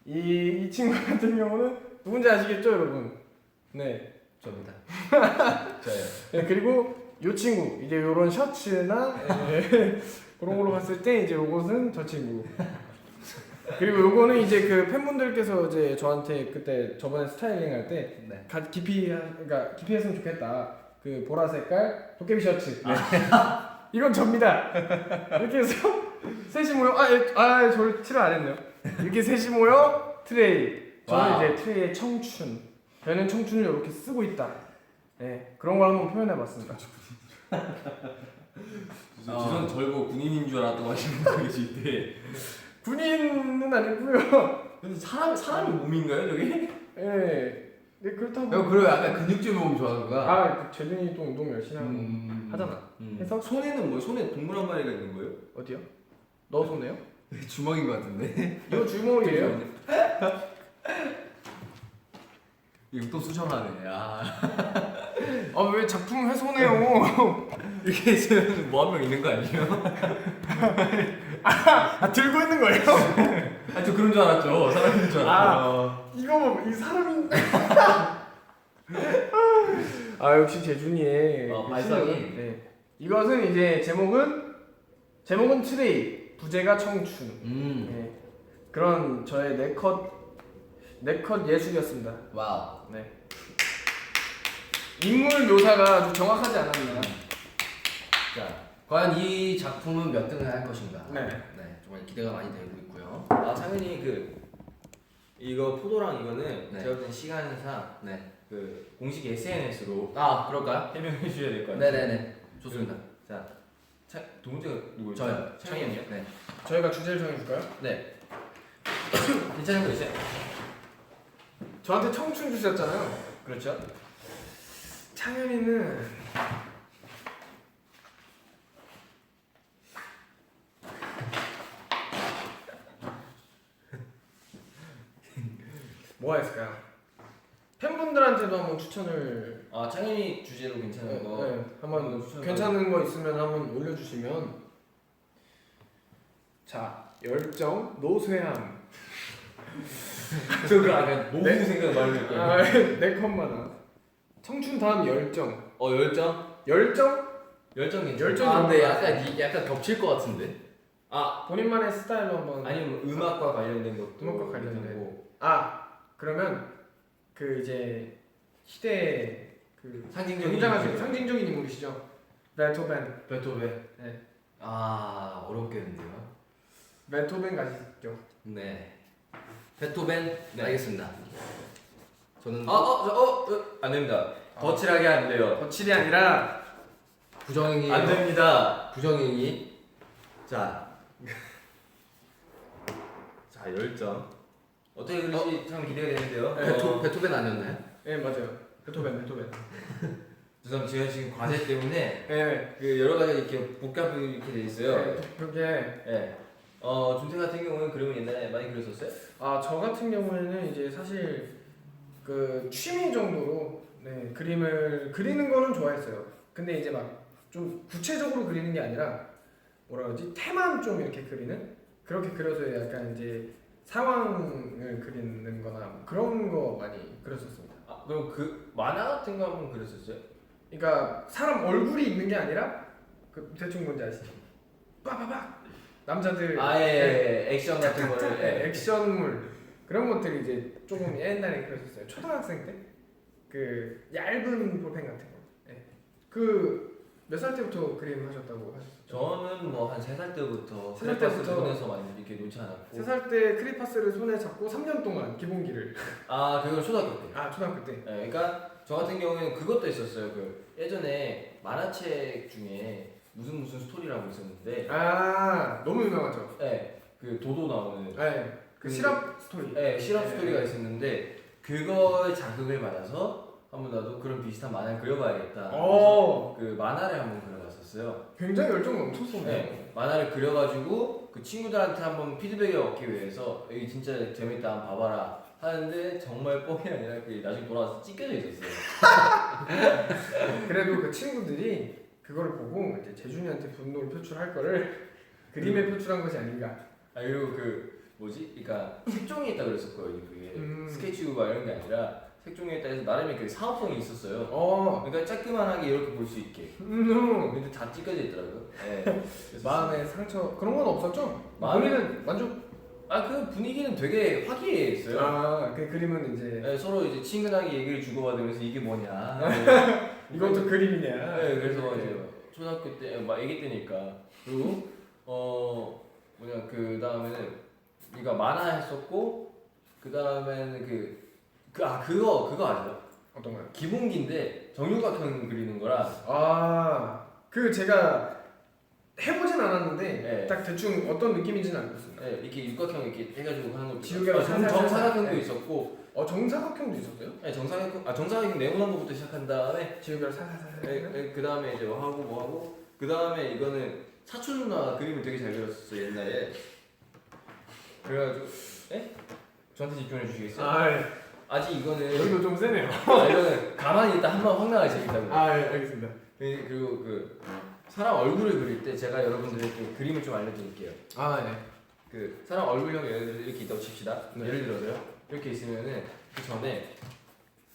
이 친구 같은 경우는 누군지 아시겠죠, 여러분? 네. 저입니다. 저요. 네, 그리고 이 친구 이제 이런 셔츠나 그런 걸로 봤을 때 이제 요것은 저 친구. 그리고 요거는 이제 그 팬분들께서 이제 저한테 그때 저번에 스타일링 할 때 네. 그러니까 깊이 했으면 좋겠다. 그 보라 색깔 도깨비 셔츠. 이건 접니다. 이렇게 해서 셋이 모여 저를 칠을 안 했네요. 이렇게 셋이 모여 트레이. 저는 와우. 이제 트레이의 청춘. 저는 청춘을 이렇게 쓰고 있다. 네, 그런 걸 한번 표현해봤습니다. 지선 절고 군인인 줄 알았다고 하시는 분 계실 때 군인은 아니고요. 근데 사람이 몸인가요 저게? 네, 네 그렇다고. 형 그리고 약간 근육질 몸 좋아하는구나. 그 재준이 또 운동 열심히 하고 하잖아. 해서 손에는 뭐 손에 동물 한 마리가 있는 거예요? 어디요? 너 손에요? 주먹인 것 같은데. 이거 주먹이에요. 이거 또 수정하네. 아. 왜 작품 훼손해요? 이렇게 있으면 뭐 한 명 있는 거 아니에요? 들고 있는 거예요? 아 저 그런 줄 알았죠. 사람인 줄 알았죠. 이거 이 사람이. 역시 재준이의 그 발성이. 실력. 네. 이것은 이제 제목은 트레이, 부제가 청춘. 네. 그런 저의 네컷 예술이었습니다. 와우. 네. 인물 묘사가 아주 정확하지 않았나. 자, 과연 이 작품은 몇 등을 할 것인가? 네. 네, 정말 기대가 많이 되고 있고요. 아 당연히 이거 포도랑 이거는 네. 제가 볼 땐 시간상 네. 그 공식 SNS로 아, 그럴까요? 해명해 주셔야 될 것 같아요. 네네네. 좋습니다. 자, 두 번째가 누구였죠? 저요. 창현이요? 네. 저희가 주제를 정해줄까요? 네. 괜찮은 거 있어요? 저한테 청춘 주셨잖아요. 그렇죠. 창현이는 뭐가 있을까요? 팬분들한테도 한번 추천을 아 창현이 주제로 괜찮은 거. 한번 추천을 괜찮은 거 있으면 한번 올려주시면. 자, 열정, 노쇠함. 저그 아까 너무 생각 많이 들 거예요. 네 컷마다. 청춘 다음 열정. 열정? 열정? 열정 괜찮아. 열정. 아, 근데 약간 겹칠 것 같은데. 본인만의 스타일로 한번. 아니면 음악과 관련된 것도. 음악과 관련된 괜찮고. 그러면 그 이제 시대 그 상징적인 굉장하신 인물. 상징적인 인물이시죠. 베토벤. 베토벤. 네. 아, 어렵겠는데요. 베토벤 가시죠. 네. 베토벤. 네. 알겠습니다. 저는 안 됩니다. 거칠하게 안 돼요. 거칠이 아니라 부정행위. 안 됩니다. 부정행위. 자, 열정. 어떻게 그릴지 참 기대가 되는데요. 베토벤 아니었나요? 네 맞아요. 베토벤. 죄송합니다. 제가 지금 과제 때문에 네. 그 여러 가지 이렇게 복잡하게 이렇게 돼 있어요. 그게 네. 준태 같은 경우는 그림을 옛날에 많이 그렸었어요? 저 같은 경우에는 이제 사실 그 취미 정도로 그림을 그리는 거는 좋아했어요. 근데 이제 막 좀 구체적으로 그리는 게 아니라 뭐라 그러지? 테만 좀 이렇게 그리는? 그렇게 그려서 약간 이제 상황을 그리는 거나 뭐 그런 거 많이 그렸었습니다. 그럼 그 만화 같은 거 한번 그렸었어요? 그러니까 사람 얼굴이 있는 게 아니라 그 대충 뭔지 아시죠? 빠바박 남자들 액션 같은 거를 액션물 그런 것들이 이제 조금 옛날에 그랬었어요. 초등학생 때 그 얇은 볼펜 같은 거. 그 몇 살 때부터 그림 하셨다고 하셨죠? 저는 뭐 한 3살 때부터 세살 크레파스 때부터 손에서 많이 이렇게 놓지 않았고 3살 때 크리파스를 손에 잡고 3년 동안 기본기를. 그건 초등학교 때. 초등학교 때. 그러니까 저 같은 경우에는 그것도 있었어요. 그 예전에 만화책 중에 무슨 스토리라고 있었는데 너무 유명하죠. 네, 그 도도 나오는 네, 그 시럽 스토리. 네, 실험 네. 스토리가 있었는데 그거에 자극을 받아서 한번 나도 그런 비슷한 만화를 그려봐야겠다. 그래서 그 만화를 한번 그려봤었어요. 굉장히 열정이 넘쳤었네요. 네, 만화를 그려가지고 그 친구들한테 한번 피드백을 얻기 위해서 여기 진짜 재밌다 한번 봐봐라 하는데 정말 뻥이 아니라 그 나중에 돌아와서 찢겨져 있었어요. 그래도 그 친구들이 그거를 보고 이제 재준이한테 분노를 표출할 거를 그림에 표출한 것이 아닌가. 아 그리고 그 뭐지? 그러니까 색종이에 있다 그랬었거든요. 그게 스케치북 이런 게 아니라 색종이에 있다 해서 나름의 그 사업성이 있었어요. 그러니까 쬐끄만하게 이렇게 볼 수 있게. 근데 다 찢겨져 있더라고요. 네. 그래서 마음의 상처 그런 건 없었죠? 마음에는 만족. 그 분위기는 되게 화기애애했어요. 그 그림은 이제 네, 서로 이제 친근하게 얘기를 주고받으면서 이게 뭐냐. 이것도 그림이냐. 네, 그래서 이제 초등학교 때 막 아기 때니까 그리고 뭐냐 그 다음에는 우리가 만화 했었고 그 다음에는 그거 아세요? 어떤 거요? 기본기인데 정육각형 그리는 거라. 그 제가 해보진 않았는데 네. 딱 대충 어떤 느낌인지는 알고 있습니다. 네, 이렇게 육각형 이렇게 해가지고 하는 거. 지우개로 살살 정사각형도 네. 있었고. 정사각형도 있었어요? 네, 정사각형 네모난 거부터 시작한 다음에 지우개로 살살살살. 그 다음에 이제 뭐 하고 그 다음에 이거는 사촌 누나 그림을 되게 잘 그렸었어 옛날에. 그래가지고 저한테 집중해 주시겠어요? 아직 이거는 여기도 좀 세네요. 이거는 가만히 있다 한 번 확 나가 재밌다고. 알겠습니다. 그리고 그 사람 얼굴을 그릴 때 제가 여러분들에게 그림을 좀 알려드릴게요. 네. 그 사람 얼굴형 예를 들어 이렇게 있다고 칩시다. 네. 예를 들어서요. 이렇게 있으면은 그 전에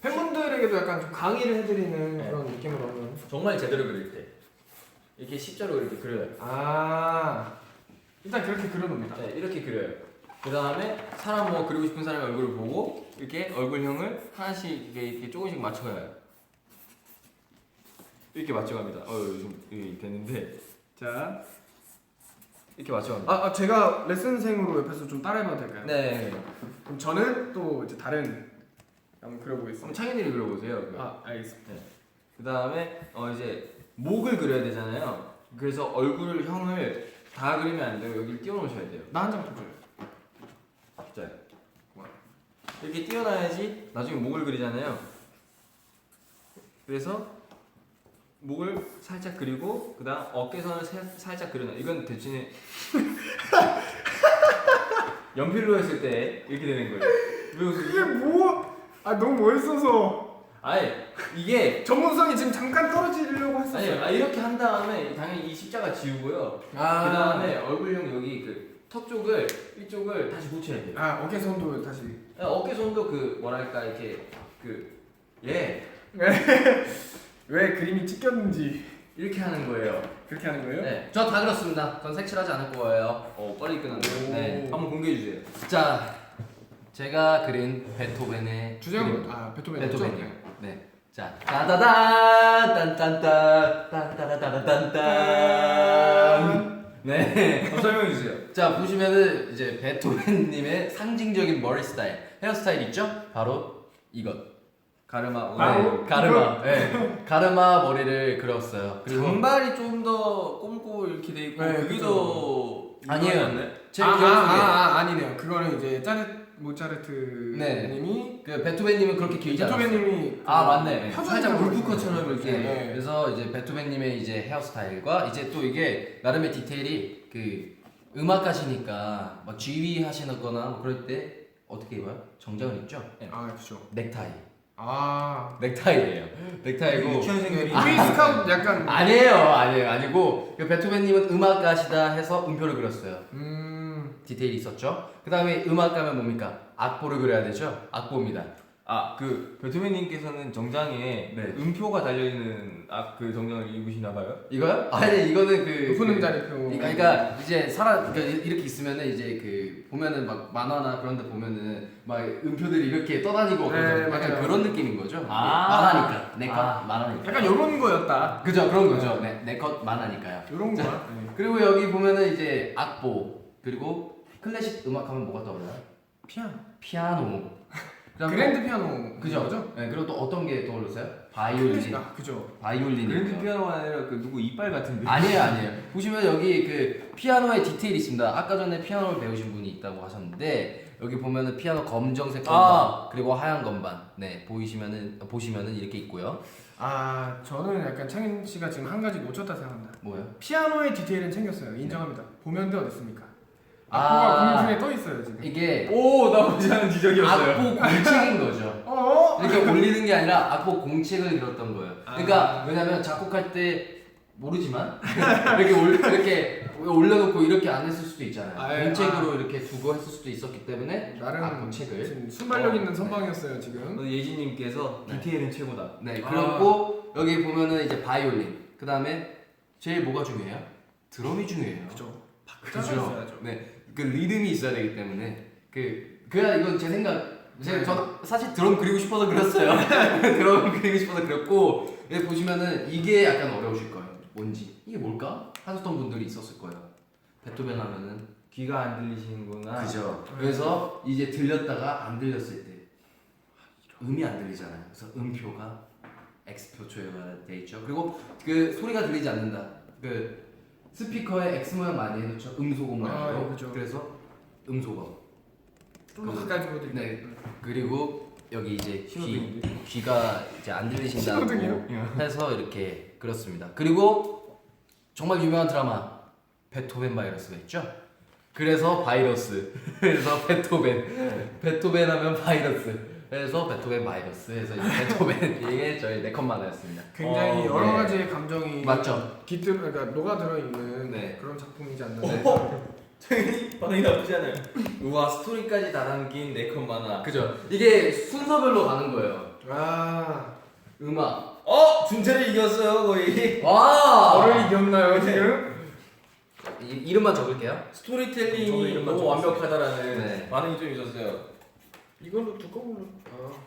팬분들에게도 약간 좀 강의를 해드리는 네. 그런 느낌으로는. 정말 제대로 그릴 때 이렇게 십자로 이렇게 그려요. 일단 그렇게 그려놓습니다. 네, 이렇게 그려요. 그 다음에 사람 뭐 그리고 싶은 사람의 얼굴을 보고 이렇게 얼굴형을 하나씩 이렇게 조금씩 맞춰가요. 이렇게 맞춰갑니다. 요즘 이게 됐는데 자 이렇게 맞춰갑니다. 제가 레슨생으로 옆에서 좀 따라해봐도 될까요? 네. 그럼 저는 또 이제 다른 한번 그려보겠습니다. 그럼 창현이를 그려보세요. 알겠습니다. 그 다음에 이제 목을 그려야 되잖아요. 그래서 얼굴형을 다 그리면 안 돼요. 여기 띄워놓으셔야 돼요. 나 한 장 더 줘요. 자, 이렇게 띄워놔야지 나중에 목을 그리잖아요. 그래서 목을 살짝 그리고 그 다음 어깨선을 살짝 그려놔. 이건 대신에 연필로 했을 때 이렇게 되는 거예요. 왜 웃으세요? 그게 뭐? 너무 멋있어서. 아니 이게 전문성이 지금 잠깐 떨어지려고 했었어요. 아니 이렇게 한 다음에 당연히 이 십자가 지우고요. 그 다음에 얼굴형 여기 그 턱 쪽을 이쪽을 다시 붙여야 돼요. 어깨선도 다시. 어깨선도 뭐랄까 이렇게 왜 그림이 찢겼는지 이렇게 하는 거예요. 그렇게 하는 거예요? 네. 저 다 그렇습니다. 전 색칠하지 않을 거예요. 빨리 끝났네. 네. 한번 공개해 주세요. 자, 제가 그린 베토벤의 주제는 그림. 베토벤이죠? 베토벤이요. 네. 자, 따다단 딴딴딴 딴따라따라딴딴. 네. 한번 설명해 주세요. 자, 보시면은 이제 베토벤님의 상징적인 머리 스타일, 헤어스타일 있죠? 바로 이것. 가르마. 바로? 가르마. 네. 가르마 머리를 그렸어요. 그리고 단발이 좀 더 꼼꼼 이렇게 돼 있고 네, 그게 그죠. 더 아니에요. 유명한데? 제 기억 속에 아니네요. 그거는 이제 모차르트 네. 님이 그 베토벤님은 그렇게 길지 않았어요. 베토벤님이 맞네. 살짝 울프컷처럼 이렇게. 네. 그래서 이제 베토벤님의 이제 헤어스타일과 이제 또 이게 나름의 디테일이 그 음악가시니까 막 지휘하시거나 뭐 그럴 때 어떻게 입어요? 정장을 입죠? 네. 그렇죠. 넥타이. 아. 넥타이예요. 넥타이고. 유치원생들이 스카우트 약간. 아니에요. 그 베토벤님은 음악가시다 해서 음표를 그렸어요. 디테일이 있었죠. 그 다음에 음악가면 뭡니까? 악보를 그려야 되죠. 악보입니다. 그 베토벤님께서는 정장에 네. 음표가 달려있는 그 정장을 입으시나 봐요? 이거요? 아니 이거는 높은 음자리표. 그러니까 이제 그러니까 이렇게 있으면은 이제 그 보면은 막 만화나 그런데 보면은 막 음표들이 이렇게 떠다니고 네, 그러죠. 맞아요. 약간 그런 느낌인 거죠. 아. 만화니까 내컷 만화니까. 약간 요런 거였다. 그죠 그런 거죠. 내컷 만화니까요. 요런 거야. 그리고 여기 보면은 이제 악보 그리고 클래식 음악 하면 뭐가 떠올라요? 피아노. 피아노. 그다음 그랜드 피아노 그죠? 그죠? 네, 그리고 또 어떤 게 떠오르세요? 바이올린. 아 그죠. 바이올린이. 그랜드 피아노가 아니라 그 누구 이빨 같은데. 아니에요. 보시면 여기 그 피아노의 디테일이 있습니다. 아까 전에 피아노를 배우신 분이 있다고 하셨는데 여기 보면은 피아노 검정색 건반 그리고 하얀 건반. 네, 보시면은 이렇게 있고요. 아 저는 약간 창인 씨가 지금 한 가지 놓쳤다 생각합니다. 뭐요? 피아노의 디테일은 챙겼어요. 인정합니다. 보면 돼 어딨습니까? 아. 악보가 공중에 떠 있어요 지금. 이게 오 나쁘지 않은 지적이었어요. 악보 공책인 거죠. 이렇게 올리는 게 아니라 악보 공책을 그렸던 거예요. 그러니까 왜냐면 작곡할 때 모르지만 이렇게 올려놓고 이렇게 안 했을 수도 있잖아요. 공책으로 이렇게 두고 했을 수도 있었기 때문에 나름 악보 책을. 지금 순발력 있는 선방이었어요 지금. 예진님께서 네. 디테일은 최고다. 네, 그리고 여기 보면은 이제 바이올린. 그 다음에 제일 뭐가 중요해요? 드럼이 중요해요. 그죠. 그죠. 네, 그 리듬이 있어야 되기 때문에 그냥 이건 제 생각. 저 사실 드럼 그리고 싶어서 그렸어요. 드럼 그리고 싶어서 그렸고 여기 보시면은 이게 약간 어려우실 거예요. 뭔지 이게 뭘까? 하셨던 분들이 있었을 거예요. 베토벤 하면은 귀가 안 들리시는구나. 그죠. 그래서 이제 들렸다가 안 들렸을 때 음이 안 들리잖아요. 그래서 음표가 X표 조여가 돼 있죠. 그리고 그 소리가 들리지 않는다. 그 스피커에 X 모양 많이 해놓죠. 음소거 모양으로. 그죠. 그래서 음소거. 좀더 가까이 보여드릴게요. 네. 그리고 여기 이제 신호등인데? 귀가 이제 안 들리신다고 신호등이요? 해서 이렇게 그렸습니다. 그리고 정말 유명한 드라마 베토벤 바이러스가 있죠. 그래서 바이러스. 그래서 베토벤 하면 바이러스. 그래서 베토벤 바이러스. 해서 이제 베토벤 이게 저희 네컷 만화였습니다. 굉장히 여러 네. 가지의 감정이 맞죠? 그러니까 녹아 들어 있는 네. 그런 작품이지 않나. 당연히 반응이 나쁘지 않아요. 우와 스토리까지 다 담긴 네컷 만화. 그죠? 이게 순서별로 가는 거예요. 아 음악. 준태를 이겼어요 거의. 와. 저를 이겼나요 지금? 이름만 적을게요. 저도 스토리텔링이 이름만 너무 적었어요. 완벽하다라는 네. 반응이 좀 있었어요. 이걸로 두꺼운 걸로.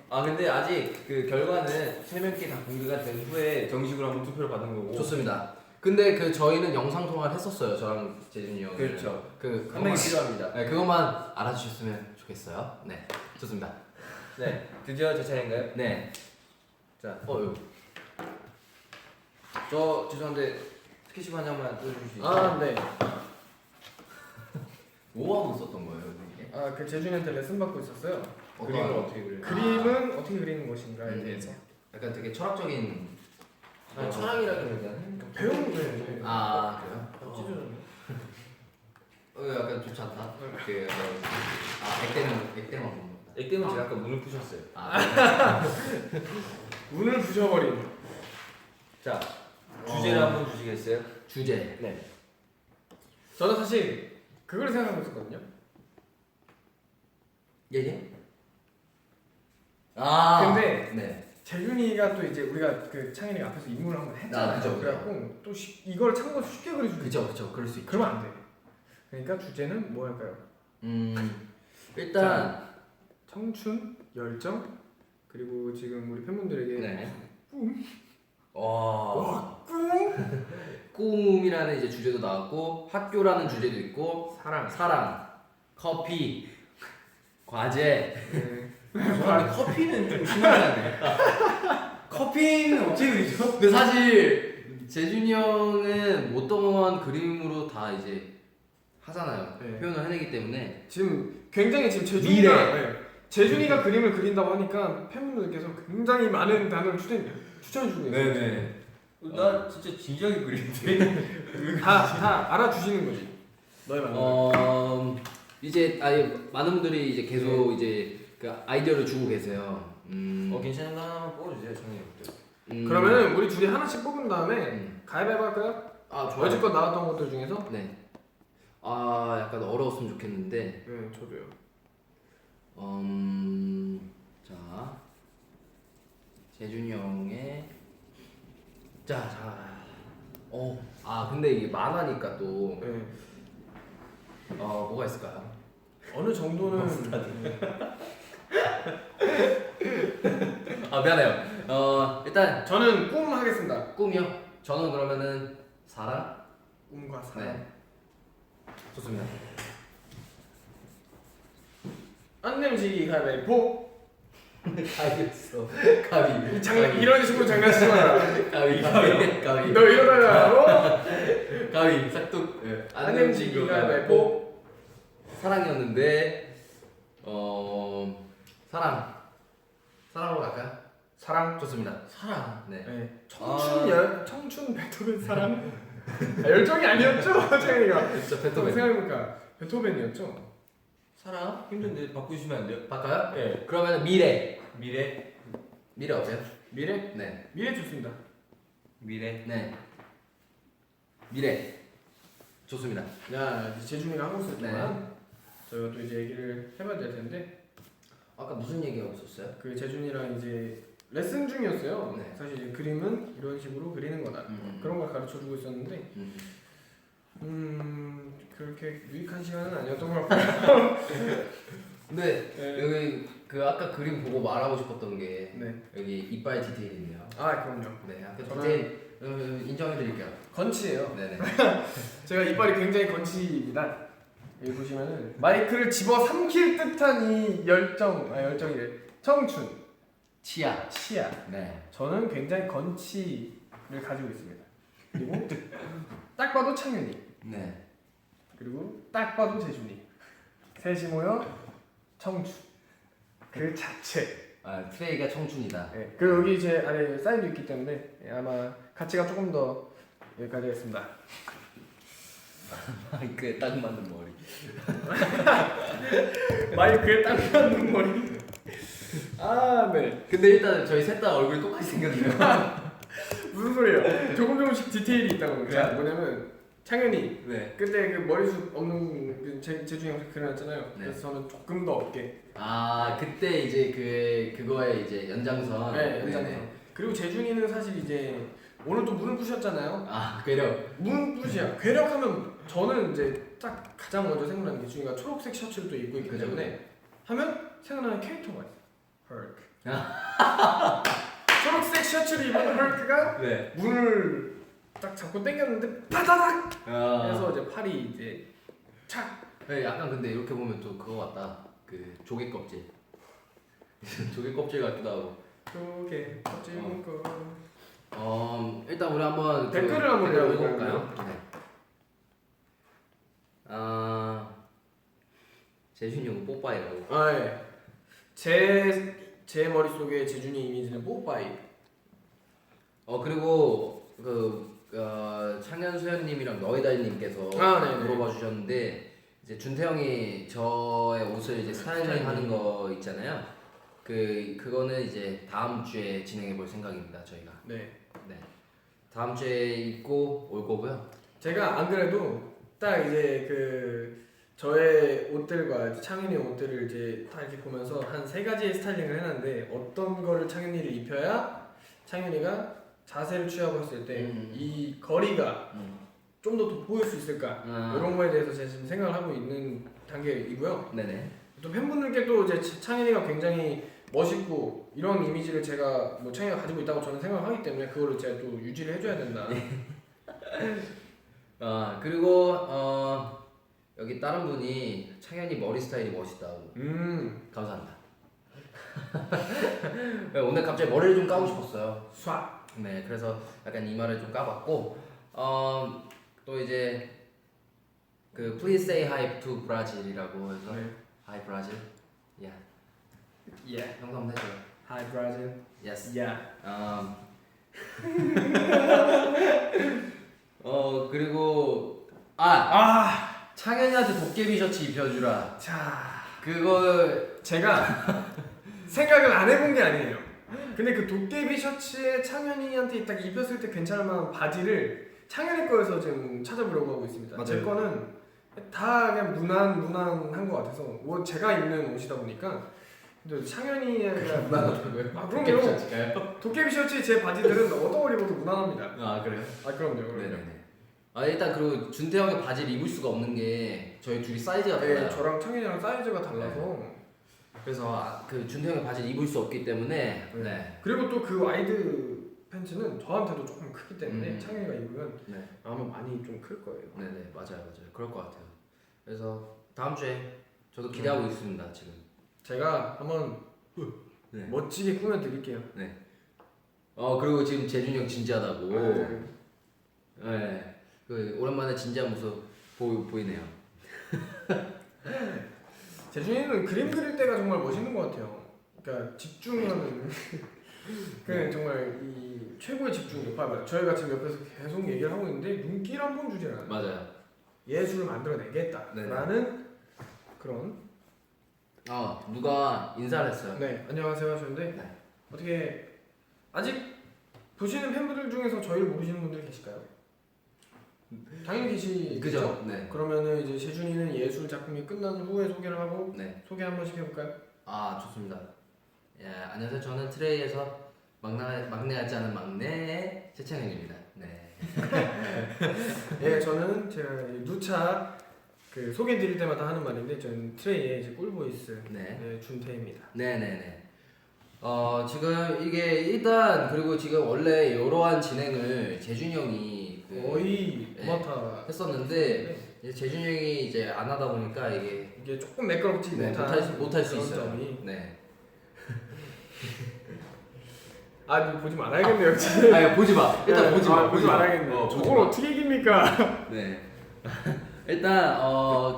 아 근데 아직 그 결과는 3명께 다 공개가 된 후에 정식으로 한번 투표를 받은 거고. 좋습니다. 근데 그 저희는 영상 통화를 했었어요. 저랑 재준이 형. 그렇죠. 한 명이 필요합니다. 네, 그것만 알아주셨으면 좋겠어요. 네, 좋습니다. 네, 드디어 제 차례인가요? 네. 자, 여기. 저 죄송한데 스케치북 한 장만 뜯어주실 수 있어요? 아 네. 뭐 하고 있었던 거예요, 이게? 아 그 재준이한테 레슨 받고 있었어요. 그림을 어떻게 그려요? 그림은 어떻게 그리는 것인가에 대해서. 약간 되게 철학적인. 아니 철학이라기보다는 배우는 거예요. 아 그래요? 찢어졌네. 약간 좋지 않다. 그 액땜만 보는 거. 액땜은 제가 아까 문을 푸셨어요. 아, 문을 부셔버린. 자, 주제를 한번 주시겠어요? 주제. 네. 저는 사실 그걸 생각하고 있었거든요. 예? 아. 근데 네. 재준이가 또 이제 우리가 그 창현이가 앞에서 인물을 한번 했잖아요. 그죠, 그죠. 그래갖고 또 이걸 참고 쉽게 그릴 수 있어. 그죠, 그럴 수 있죠. 그러면 안 돼. 그러니까 주제는 뭐 할까요? 일단 청춘, 열정, 그리고 지금 우리 팬분들에게 네. 꿈. 와. 꿈. 꿈이라는 이제 주제도 나왔고 학교라는 주제도 있고 사랑, 커피, 과제. 네. 죄송한데 커피는 좀 심하네. 커피는 어떻게 그리죠? 근데 사실 재준이 형은 어떤 그림으로 다 이제 하잖아요. 네. 표현을 해내기 때문에 지금 굉장히 지금 재준이가 미래. 네. 재준이가 그림을 그린다고 하니까 팬분들께서 굉장히 많은 단어를 추천해주고 계세요. 네네. 나 진짜 진지하게 그리는데. 다 알아주시는 거지. 너의 말. 이제 많은 분들이 이제 계속 이제 그 아이디어를 주고 계세요. 괜찮은 거 하나만 뽑아주세요, 청년님들. 그러면은 우리 둘이 하나씩 뽑은 다음에 가위바위보 할까요? 아 좋아요. 여지껏 나왔던 것들 중에서? 네. 약간 어려웠으면 좋겠는데. 네, 저도요. 자 재준이 형의 근데 이게 만화니까 또 네. 뭐가 있을까요? 어느 정도는 미안해요. 일단 저는 꿈 하겠습니다. 꿈이요. 저는 그러면은 사랑. 꿈과 사랑. 네. 좋습니다. 안 내면 지기 가위바위보. 가위였어. 가위. 이런 식으로 장난치지 마라. 가위. 너 이러다가 가위. 싹둑. 예. 안 nem지기가 말고 사랑이었는데 사랑으로 갈까요? 사랑. 좋습니다. 사랑. 네. 네. 청춘 베토벤 사랑. 열정이 아니었죠, 창현이가. 진짜 베토벤. 생각해보니까 베토벤이었죠. 사랑 힘든데 바꾸시면 안 돼요? 바꿔요? 네. 그러면 미래 미래 어때요? 미래? 네. 미래 좋습니다. 미래. 네. 미래 좋습니다. 야, 이제 재준이가 하고 있을 네. 동안 저희가 또 이제 얘기를 해봐야 될 텐데 아까 무슨 얘기하고 있었어요? 그 재준이랑 이제 레슨 중이었어요. 네. 사실 이제 그림은 이런 식으로 그리는 거다. 그런 걸 가르쳐주고 있었는데 그렇게 유익한 시간은 아니었던 것 같고요. 근데 네. 여기 그 아까 그림 보고 말하고 싶었던 게 네. 여기 이빨 디테일이네요. 아, 그럼요. 네, 아까 저는- 디테일 인정해드릴게요. 건치예요. 네네. 제가 이빨이 굉장히 건치입니다. 여기 보시면은 마이크를 집어 삼킬 듯한 이 열정이래. 청춘, 치아. 치아. 네. 저는 굉장히 건치를 가지고 있습니다. 그리고 딱 봐도 창현이, 네. 그리고 딱 봐도 재준이. 셋이 모여 청춘. 그 자체. 아 트레이가 청춘이다. 네. 그리고 여기 제 아래 사인도 있기 때문에 아마 가치가 조금 더 여기까지 하겠습니다. 마이크에 딱 맞는 머리. 마이크에 딱 맞는 머리. 아, 네. 근데 일단 저희 셋 다 얼굴이 똑같이 생겼네요. 무슨 소리예요? 조금씩 디테일이 있다고. 자, 뭐냐면 창현이 네. 그때 그 머리숱 없는 그 재준이 형 그려놨잖아요. 네. 그래서 저는 조금 더 없게. 아 그때 이제 그거에 이제 연장선. 네, 연장선. 네네. 그리고 재준이는 사실 이제 오늘 또 문을 부셨잖아요. 아 괴력. 문붓이야. 괴력하면 저는 이제 딱 가장 먼저 생각나는 게 준이가 초록색 셔츠를 또 입고 있기 그죠, 때문에 하면 생각나는 캐릭터가 있어. 헐크. 아. 초록색 셔츠를 입은 헐크가 네. 문을 딱 잡고 당겼는데 파다닥 아. 해서 이제 팔이 이제 착. 네, 약간 근데 이렇게 보면 또 그거 같다. 그 조개 껍질. 조개 껍질 같기도 하고. 조개 껍질 묶어. 일단 우리 한번 댓글을 한번 댓글 읽어볼까요? 읽어볼까요? 네. 재준이 형 뽀빠이라고. 아, 예. 제 머릿속에 재준이 이미지는 뽀빠이. 그리고 창현 수현님이랑 너희달님께서 네네. 물어봐 주셨는데 이제 준태형이 저의 옷을 이제 스타일링하는 거 있잖아요. 그거는 이제 다음 주에 진행해 볼 생각입니다. 저희가. 네. 네. 다음 주에 입고 올 거고요. 제가 안 그래도 딱 이제 그 저의 옷들과 창현이 옷들을 이제 다 이렇게 보면서 한 3가지의 스타일링을 해놨는데 어떤 거를 창현이를 입혀야 창현이가 자세를 취하고 했을 때 이 거리가 좀 더 보일 수 있을까 이런 거에 대해서 제가 지금 생각을 하고 있는 단계이고요. 네네. 또 팬분들께 또 이제 창현이가 굉장히 멋있고 이런 이미지를 제가 뭐 창현이가 가지고 있다고 저는 생각하기 때문에 그거를 제가 또 유지를 해줘야 된다. 그리고 여기 다른 분이 창현이 머리 스타일이 멋있다고. 감사합니다. 네, 오늘 갑자기 머리를 좀 까고 싶었어요. 쏴. 네, 그래서 약간 이마를 좀 까봤고, 또 이제 그 Please say hi to Brazil이라고 해서 네. Hi Brazil, yeah, Yeah. 형도 한번 해줘요. Hi Brazil. Yes. Yeah. 그리고 창현이한테 도깨비 셔츠 입혀주라. 자, 그거 제가 생각을 안 해본 게 아니에요. 근데 그 도깨비 셔츠에 창현이한테 딱 입혔을 때 괜찮을 만한 바지를 창현이 거에서 지금 찾아보려고 하고 있습니다. 맞아요. 제 거는 다 그냥 무난한 것 같아서 뭐 제가 입는 옷이다 보니까 근데 창현이가 무난하다고요? 그럼요. 도깨비 셔츠의 제 바지들은 어떤 걸 입어도 무난합니다. 그래요? 그럼요. 네네네. 일단 그리고 준태형의 바지를 입을 수가 없는 게 저희 둘이 사이즈가 달라요. 네, 저랑 창현이랑 사이즈가 달라서 그래서 그 준태형의 바지를 입을 수 없기 때문에 네. 그리고 또 그 와이드 팬츠는 저한테도 조금 크기 때문에 창현이가 입으면 네. 아마 많이 좀 클 거예요. 네네 맞아요. 그럴 것 같아요. 그래서 다음 주에 저도 기대하고 있습니다 지금. 제가 한번 네. 멋지게 꾸며드릴게요. 네. 그리고 지금 재준이 형 진지하다고. 네. 그 오랜만에 진지한 모습 보이네요. 재준이는 그림 그릴 때가 정말 멋있는 것 같아요. 그러니까 집중하는 그냥 정말 이 최고의 집중력. 봐봐요. 저희가 지금 옆에서 계속 얘기를 하고 있는데 눈길 한 번 주질 않아요. 맞아요. 예술을 만들어내겠다라는 그런. 누가 인사를 했어요. 네, 안녕하세요 하셨는데 네. 어떻게 아직 보시는 팬분들 중에서 저희를 모르시는 분들이 계실까요? 당연히 계시죠? 그죠? 네. 그러면은 이제 재준이는 예술 작품이 끝난 후에 소개를 하고 네. 소개 한 번씩 해볼까요? 좋습니다. 예, 안녕하세요. 저는 트레이에서 막내 같지 않은 막내 최창현입니다. 네. 예, 저는 제가 누차 그 소개드릴 때마다 하는 말인데 저는 트레이의 이제 꿀보이스 네. 준태입니다. 네네네. 지금 이게 일단 그리고 지금 원래 이러한 진행을 재준이 형이 거의 도맡아 했었는데 이제 재준이 형이 이제 안 하다 보니까 이게 조금 매끄럽지 못할 수 그런 있어요. 점이. 네. 보지 말아야겠네요. 지금. 보지 마. 일단 보지 마. 보지 말아야겠네요. 저걸 어떻게 이깁니까? 네. 일단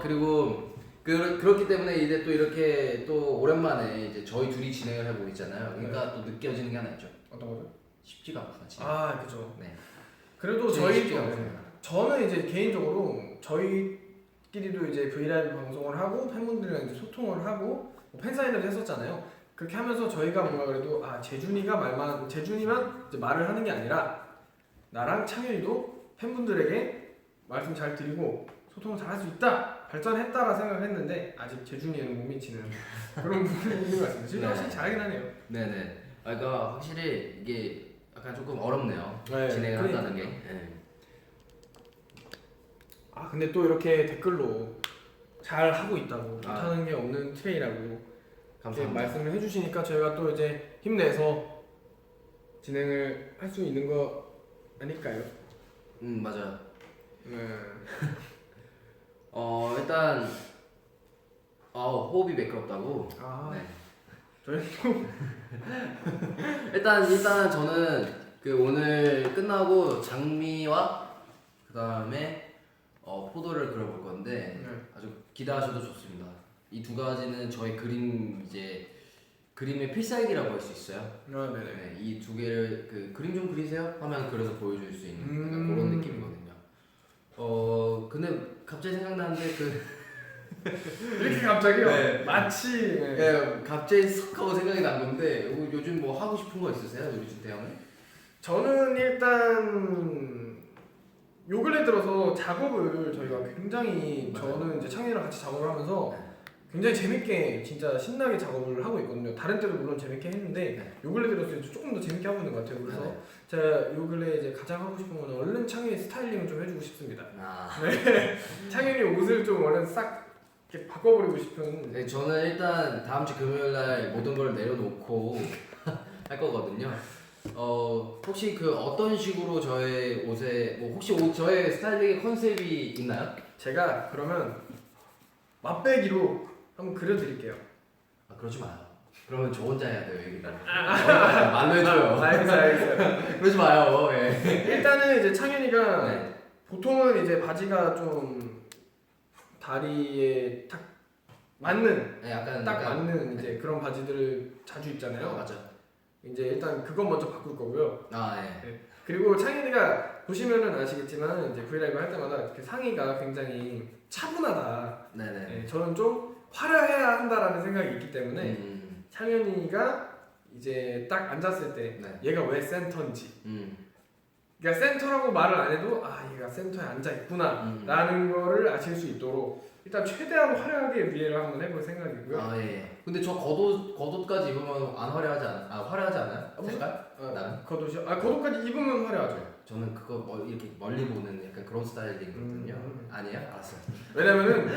그리고 그렇기 때문에 이제 또 이렇게 또 오랜만에 이제 저희 둘이 진행을 해보고 있잖아요. 그러니까 또 느껴지는 게 하나 있죠. 어떤 거죠? 쉽지가 않구나. 그죠. 네. 그래도 쉽지가 않구나. 저는 이제 개인적으로 저희끼리도 이제 브이라이브 방송을 하고 팬분들이랑 이제 소통을 하고 팬사인회도 했었잖아요. 그렇게 하면서 저희가 뭔가 그래도 재준이만 이제 말을 하는 게 아니라 나랑 창현이도 팬분들에게 말씀 잘 드리고 소통을 잘 할 수 있다, 발전했다라 생각을 했는데 아직 재준이에는 못 미치는 그런 부분이 있는 것 같습니다. 지금 확실히 잘하긴 하네요. 네네. 그러니까 확실히 이게 약간 조금 어렵네요. 네, 진행을 그러니까. 한다는 게. 네. 근데 또 이렇게 댓글로 잘 하고 있다고 못하는 게 없는 트레이라고 감사합니다. 말씀을 해주시니까 저희가 또 이제 힘내서 진행을 할 수 있는 거 아닐까요? 맞아요. 네. 일단 호흡이 매끄럽다고. 네. 저희 일단 저는 그 오늘 끝나고 장미와 그 다음에 포도를 그려볼 건데 아주 기대하셔도 좋습니다. 이 두 가지는 저희 그림의 필살기라고 할 수 있어요. 네, 이 두 개를 그림 좀 그리세요 하면 그려서 보여줄 수 있는 약간 그런 느낌이거든요. 근데 갑자기 생각나는데 이렇게 갑자기요? 네. 마치 갑자기 싹 하고 생각이 난 건데 요즘 뭐 하고 싶은 거 있으세요, 우리 준태형은? 저는 일단 요 근래 들어서 작업을 저희가 굉장히 저는 이제 창현이랑 같이 작업을 하면서 굉장히 재밌게 진짜 신나게 작업을 하고 있거든요. 다른 때도 물론 재밌게 했는데 요 근래 들어서 이제 조금 더 재밌게 하고 있는 것 같아요. 그래서 제가 요 근래 이제 가장 하고 싶은 거는 얼른 창현이 스타일링을 좀 해주고 싶습니다. 네. 창현이 옷을 좀 얼른 싹 이렇게 바꿔버리고 싶은. 네, 저는 일단 다음 주 금요일 날 모든 걸 내려놓고 할 거거든요. 혹시 어떤 식으로 저의 옷에 혹시 저의 스타일링의 컨셉이 있나요? 제가 그러면 맛배기로 한번 그려드릴게요. 그러지 마요. 그러면 저 혼자 해야 돼요, 얘기를. 말로 해줘요. 알겠어요. 그러지 마요. 예. 일단은 이제 창현이가 보통은 이제 바지가 좀 다리에 딱 맞는 약간 맞는 이제 그런 바지들을 자주 입잖아요. 맞아. 이제 일단 그건 먼저 바꿀 거고요. 네. 그리고 창현이가 보시면은 아시겠지만 이제 브이라이브 할 때마다 이렇게 상의가 굉장히 차분하다. 네네. 저는 좀 화려해야 한다라는 생각이 있기 때문에 창현이가 이제 딱 앉았을 때 얘가 왜 센터인지. 그러니까 센터라고 말을 안 해도 얘가 센터에 앉아 있구나라는 거를 아실 수 있도록 일단 최대한 화려하게 위에를 한번 해볼 생각이고요. 예. 근데 저 겉옷까지 입으면 안 화려하지 않아요? 색깔? 나는? 겉옷이요? 겉옷까지 입으면 화려하죠. 저는 그거 이렇게 멀리 보는 약간 그런 스타일이거든요. 아니에요? 알았어요. 왜냐면은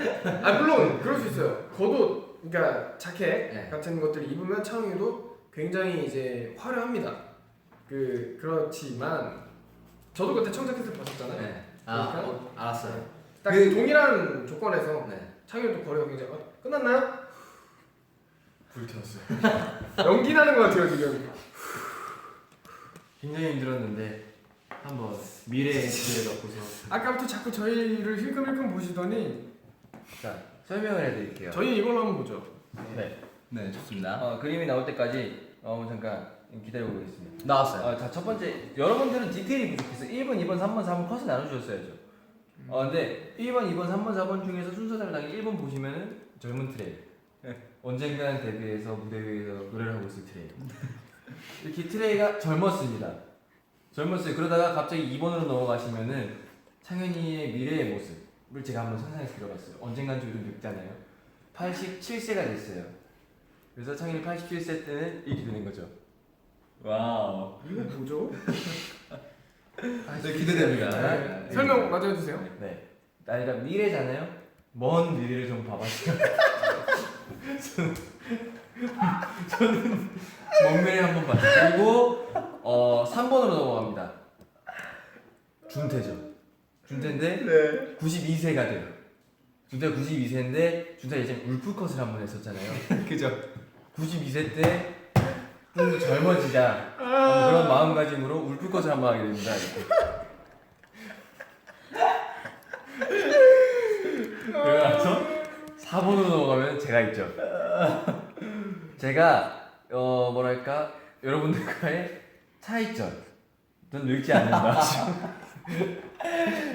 물론 그럴 수 있어요. 겉옷 그러니까 자켓 같은 것들을 입으면 창현이도 굉장히 이제 화려합니다. 그렇지만 저도 그때 청자켓을 봤었잖아요. 네. 그러니까 알았어요. 딱 동일한 조건에서 창현이도 거리가 굉장히 끝났나요? 불태웠어요. 연기 나는 것 같아요 지금. 굉장히 힘들었는데 한번 미래의 기회를 얻고서 아까부터 자꾸 저희를 힐끔힐끔 보시더니 자 설명을 해드릴게요. 저희 이걸로 한번 보죠. 네. 네, 좋습니다. 그림이 나올 때까지 잠깐 기다려 보겠습니다. 나왔어요. 자 첫 번째 여러분들은 디테일이 부족해서 1번, 2번, 3번, 4번 컷을 나눠주셨어야죠. 근데 1번, 2번, 3번, 4번 중에서 순서대로 나게 1번 보시면은 젊은 트레이. 언젠가는 데뷔해서 무대 위에서 노래를 하고 있을 트레이. 이렇게 트레이가 젊었습니다. 젊었어요. 그러다가 갑자기 2번으로 넘어가시면은 창현이의 미래의 모습을 제가 한번 상상해서 그려봤어요. 언젠간 좀 늙잖아요. 87세가 됐어요. 그래서 창현이 87세 때는 이렇게 되는 거죠. 와우. 이거 뭐죠? 네, 기대됩니다. 네. 설명 마저 해주세요. 네. 나이가 미래잖아요. 먼 미래를 좀 봐봤어요. 저는 먼 미래 한번 봤어요. 그리고 3번으로 넘어갑니다. 준태죠. 준태인데 네. 92세가 돼요. 준태가 92세인데 준태가 예전에 울프컷을 한번 했었잖아요. 그죠? 92세 때 좀 더 젊어지자 그런 마음가짐으로 울프컷을 한번 하게 됩니다. 이렇게. 그래서 4번으로 넘어가면 제가 있죠. 제가 뭐랄까 여러분들과의 차이점. 전 늙지 않는다.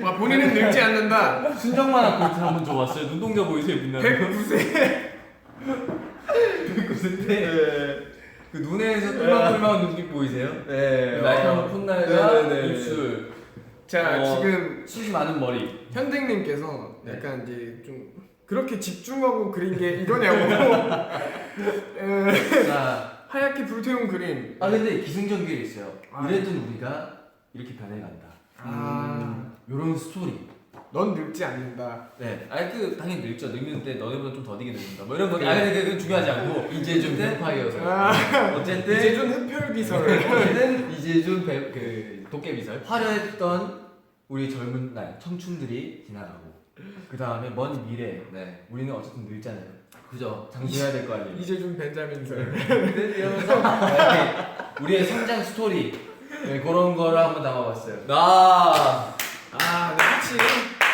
와 본인은 늙지 않는다. 순정만화 콘트 한번 줘봤어요. 눈동자 보이세요? 빛나는 109세. 109세 때 그 눈에서 똘망똘망한 눈빛 보이세요? 네. 날카로운 콧날과 네네네. 입술, 자 지금 숱이 많은 머리. 현댕님께서 네. 약간 이제 좀 그렇게 집중하고 그린 게 이거냐고. 자, 하얗게 불태운 그림. 근데 기승전결이 있어요. 아. 이랬던 우리가 이렇게 변해간다. 요런 스토리. 넌 늙지 않는다. 네, 당연히 늙죠. 늙는데 너네보다 좀 더디게 늙는다. 뭐 이런 거. 근데 그건 중요하지 않고 이재준 어쨌든 뱀파이어서. 어쨌든 이제준 흡혈기설. 어쨌든 이재준 그 도깨비설. 화려했던 우리 젊은 날 청춘들이 지나가고 그 다음에 먼 미래 네. 우리는 어쨌든 늙잖아요. 그죠? 장수해야 될 거 아니에요. 이제준 벤자민설. 이러면서 이렇게 우리의 성장 스토리 그런 거를 한번 담아봤어요. 네, 확실히.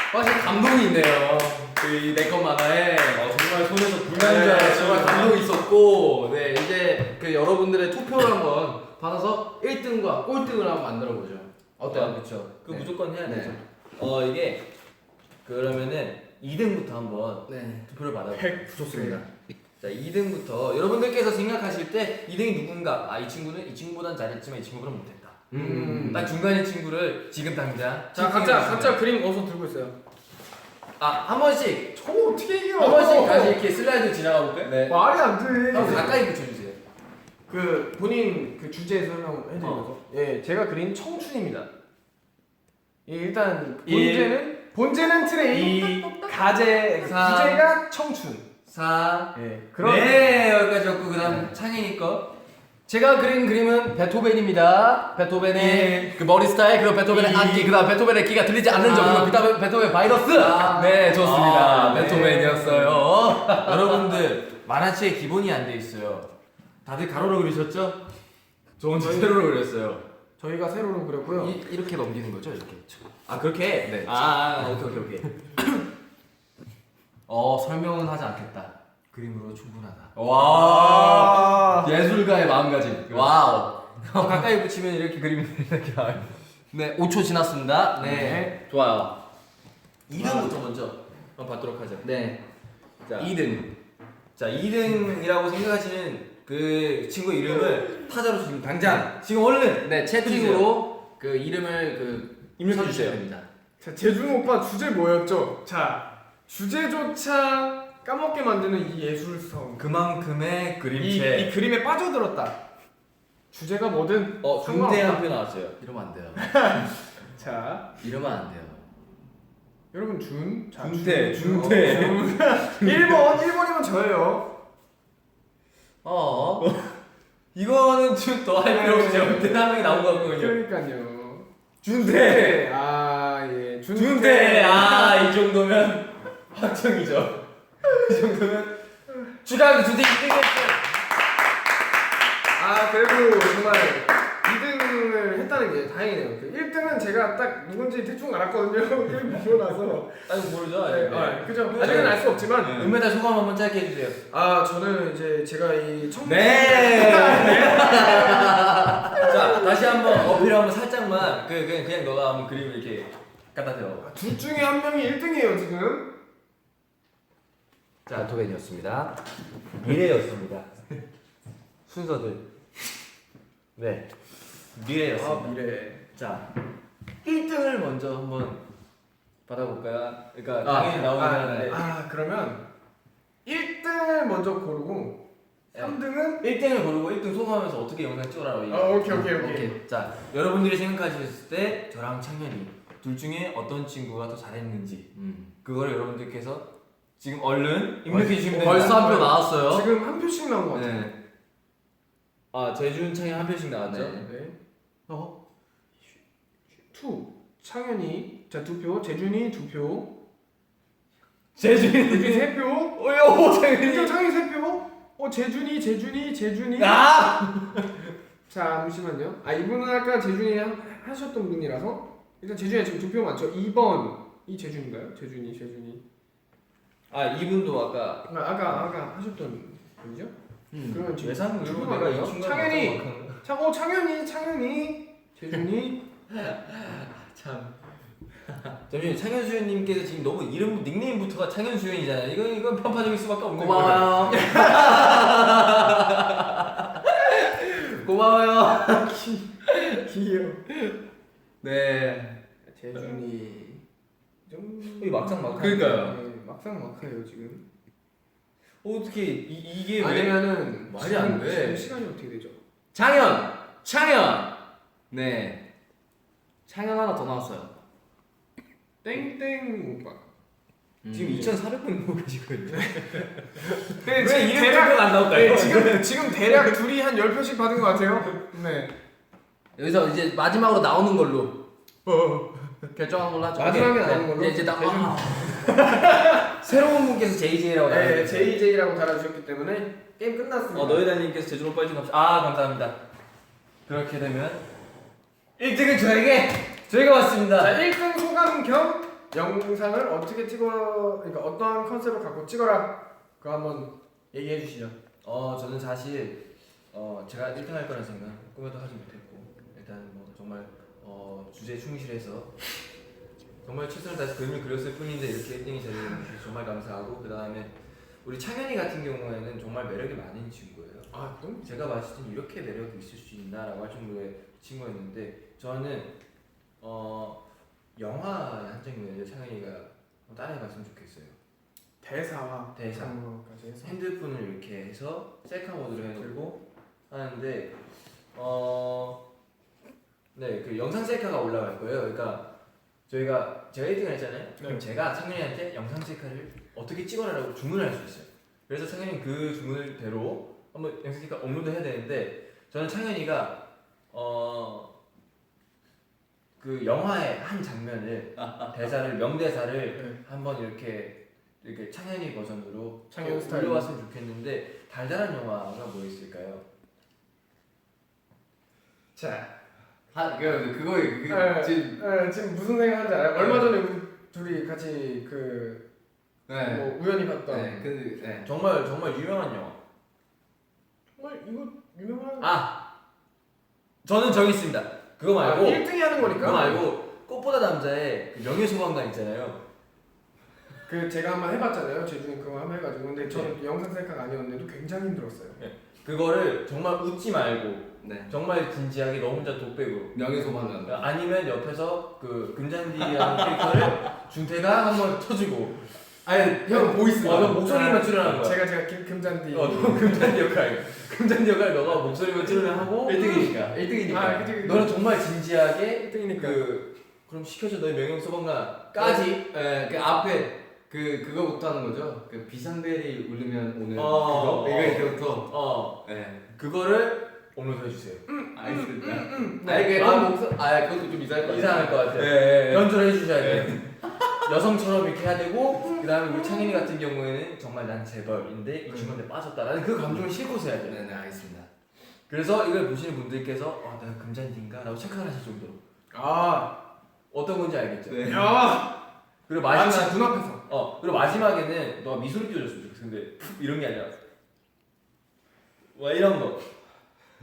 확실히 감동이 있네요. 그 네컷 만화에 정말 손에서 불 네, 나는 줄 알았어요. 정말 감동이 있었고, 네 이제 그 여러분들의 투표를 한번 받아서 1등과 꼴등을 한번 만들어 보죠. 어때요? 그렇죠. 그 네. 무조건 해야 네. 되죠. 이게 그러면은 2등부터 한번 네. 투표를 받아볼게요. 100 좋습니다. 자, 2등부터 여러분들께서 생각하실 때 2등이 누군가? 이 친구는 이 친구보단 잘했지만 이 친구보다 못했다. 딱 중간의 친구를 지금 당장. 자 각자 그림 어서 들고 있어요. 한 번씩 저 어떻게 이겨? 한 번씩 다시 이렇게 슬라이드 지나가 볼까요? 네. 말이 안 돼. 가까이 붙여주세요. 그 본인 그 주제 설명해드리는 거죠. 예, 제가 그린 청춘입니다. 예, 일단 본제는 트레이, 가제 사, 주제가 청춘. 4. 예, 네, 여기까지였고 그다음 창현이 거. 제가 그린 그림은 베토벤입니다. 베토벤의 그 머리 스타일, 그리고 베토벤의 악기, 그다음 베토벤의 기가 들리지 않는 점, 그리고 그다음에 베토벤 바이러스. 네, 좋습니다. 네. 베토벤이었어요. 여러분들 만화책에 기본이 안 돼 있어요. 다들 가로로 그리셨죠? 저 혼자 세로로 그렸어요. 저희가 세로로 그렸고요. 이렇게 넘기는 거죠, 이렇게. 그렇게? 네. 오케이. 설명은 하지 않겠다. 그림으로 충분하다. 와. 예술가의 마음가짐. 와우. 가까이 붙이면 이렇게 그림이 이렇게 나와요. 네, 5초 지났습니다. 네, 좋아요. 2등부터 먼저 한번 받도록 하죠. 네, 자, 2등. 자, 2등이라고 생각하시는 그 친구 이름을 타자로 지금 당장 지금 얼른 네, 채팅으로 그 이름을 입력해 주세요. 됩니다. 자, 재준 오빠 주제 뭐였죠? 자, 주제조차 까먹게 만드는 이 예술성. 그만큼의 이 그림체. 그림에 빠져들었다. 주제가 뭐든 군대 한 표 나왔어요. 이러면 안 돼요. 자, 이러면 안 돼요. 여러분 자, 준태. 1번이면 저예요. 이거는 좀 더 할 필요 없이 제가 군대 한 명이 나온 것 같거든요. 그러니까요. 준태. 예. 준태. 이 정도면 확정이죠. 이 정도면 주간 준태 2등 했어요. 그래도 정말 2등을 했다는 게 다행이네요. 그 1등은 제가 딱 누군지 대충 알았거든요. 게임 보고 나서. 아니 모르죠. 네, 네. 그죠. 아직은 알 수 없지만. 네. 은메달 소감 한번 짧게 해주세요. 아 저는 이제 제가 이 청. 네. 자 다시 한번 어필 한번 살짝만 그냥 너가 한번 그림 이렇게 갖다 대요. 둘 중에 한 명이 1등이에요 지금. 자 토벤이었습니다. 미래였습니다. 순서들. 네. 미래였습니다. 미래. 자 1등을 먼저 한번 받아볼까요? 그러니까 아, 당연히 나오는 그러면 1등을 먼저 고르고 3등은 1등을 고르고 1등 소감하면서 어떻게 영상 찍어라고 오케이. 자 여러분들이 생각하셨을 때 저랑 창현이 둘 중에 어떤 친구가 더 잘했는지 그거를 여러분들께서 지금 얼른 입력해 주시면 됩니다. 벌써 한 표 나왔어요. 지금 한 표씩 나온 것 같아요. 네. 아 재준 창현 한 표씩 나왔죠? 네. 투 창현이 자 2표, 재준이 2표, 재준이 3표, 재준이 창현이 3표, 재준이 잠시만요. 이분은 아까 재준이 하셨던 분이라서 일단 재준이 지금 2표 맞죠? 2번이 재준인가요? 재준이 이분도 아까 아까 하셨던 분이죠? 그러면 지금 예상 누구 내가 말이에요? 이 친구가 창현이 창현이 재준이 참 잠시만요. 창현수현님께서 지금 너무 이름 닉네임부터가 창현수현이잖아요. 이건 편파적일 수밖에 없는 고마워요. 고마워요. 귀여워. 네. 재준이 좀 이 막상 막하. 그러니까요. 네, 막상 막하요 지금. 어떻게 이게 왜 아니면은 말이 안 돼. 지금 시간이 어떻게 되죠? 창현. 네. 창현 하나 더 나왔어요. 땡땡 오빠. 지금 2,400분 보고 계시거든요. 네, 왜 이름 대표가 안 나올까요? 네, 지금 대략 둘이 한 10표씩 받은 것 같아요. 네. 여기서 이제 마지막으로 나오는 걸로 결정한 걸로 하죠. 마지막에 네. 나오는 걸로? 이제 새로운 분께서 JJ라고 네, JJ라고 달아주셨기 때문에 게임 끝났습니다. 너희달님께서 제주로 빨리 좀 갑시다. 감사합니다. 그렇게 되면 1등은 저희가 왔습니다. 자, 1등 소감 겸 영상을 어떻게 그러니까 어떠한 컨셉을 갖고 찍어라. 그거 한번 얘기해 주시죠. 저는 사실 제가 1등 할 거라는 생각 꿈에도 하지 못했고 일단 뭐 정말 주제에 충실해서 정말 최선을 다해서 그림을 그렸을 뿐인데 이렇게 1등이 되는 정말 감사하고 그 다음에 우리 창현이 같은 경우에는 정말 매력이 많은 친구예요. 또? 제가 봤을 때는 이렇게 매력이 있을 수 있나라고 할 정도의 친구였는데 저는 영화의 한 장면을 창현이가 따라해봤으면 좋겠어요. 대사 대사까지 해서 핸드폰을 이렇게 해서 셀카 모드로 해놓고 하는데 네, 그 영상 셀카가 올라갈 거예요. 그러니까 제가 1등을 했잖아요. 그럼 제가 창현이한테 영상 셀카를 어떻게 찍어라라고 주문을 할 수 있어요. 그래서 창현이 그 주문대로 한번 영상 셀카 업로드 해야 되는데 저는 창현이가 그 영화의 한 장면을 대사를 명대사를 한번 이렇게 창현이 버전으로 창현 스타일로 올려왔으면 좋겠는데 달달한 영화가 뭐 있을까요? 자, 지금 지금 무슨 생각하는지 알아요? 얼마 전에 우리 둘이 같이 뭐 우연히 봤던 정말 유명한 영화. 정말 이거 유명한 저는 저기 있습니다. 그거 말고 1등이 하는 거니까. 그거 말고 꽃보다 남자의 그 명예소방관 있잖아요. 제가 한번 해봤잖아요. 재준이 그거 한번 해가지고 근데 저는 영상 셀카가 아니었는데도 굉장히 힘들었어요. 그거를 정말 웃지 말고 정말 진지하게 너 혼자 독백으로 명예소방관 아니면 옆에서 그 금잔디라는 캐릭터를 준태가 한번 터주고 형 보이스. 너 목소리만 출연하는 거야. 제가 금잔디. 금잔디 역할 너가 목소리만 출연하고 1등이니까. 너는 정말 진지하게 1등이니까. 그럼 시켜줘 너의 명예소방관까지. 그 앞에 그거부터 하는 거죠. 그 비상벨이 울리면 오는 그거 이거부터. 그거를 업로드해 주세요. 알겠습니다. 그것도 좀 이상할 것 같아요. 연주를 해주셔야 돼요. 여성처럼 이렇게 해야 되고 그 다음에 우리 창현이 같은 경우에는 정말 난 재벌인데 이 친구한테 빠졌다 라는 그 감정을 싣고서 해야 돼요. 알겠습니다. 그래서 이걸 보시는 분들께서 아 내가 금잔디인가? 라고 착각을 하실 정도로 아, 어떤 건지 알겠죠? 네. 야, 그리고 마치 마지막 눈앞에서. 그리고 마지막에는 너가 미소를 띄워줬으면 좋겠어. 근데 푹 이런 게 아니라 와 이런 거.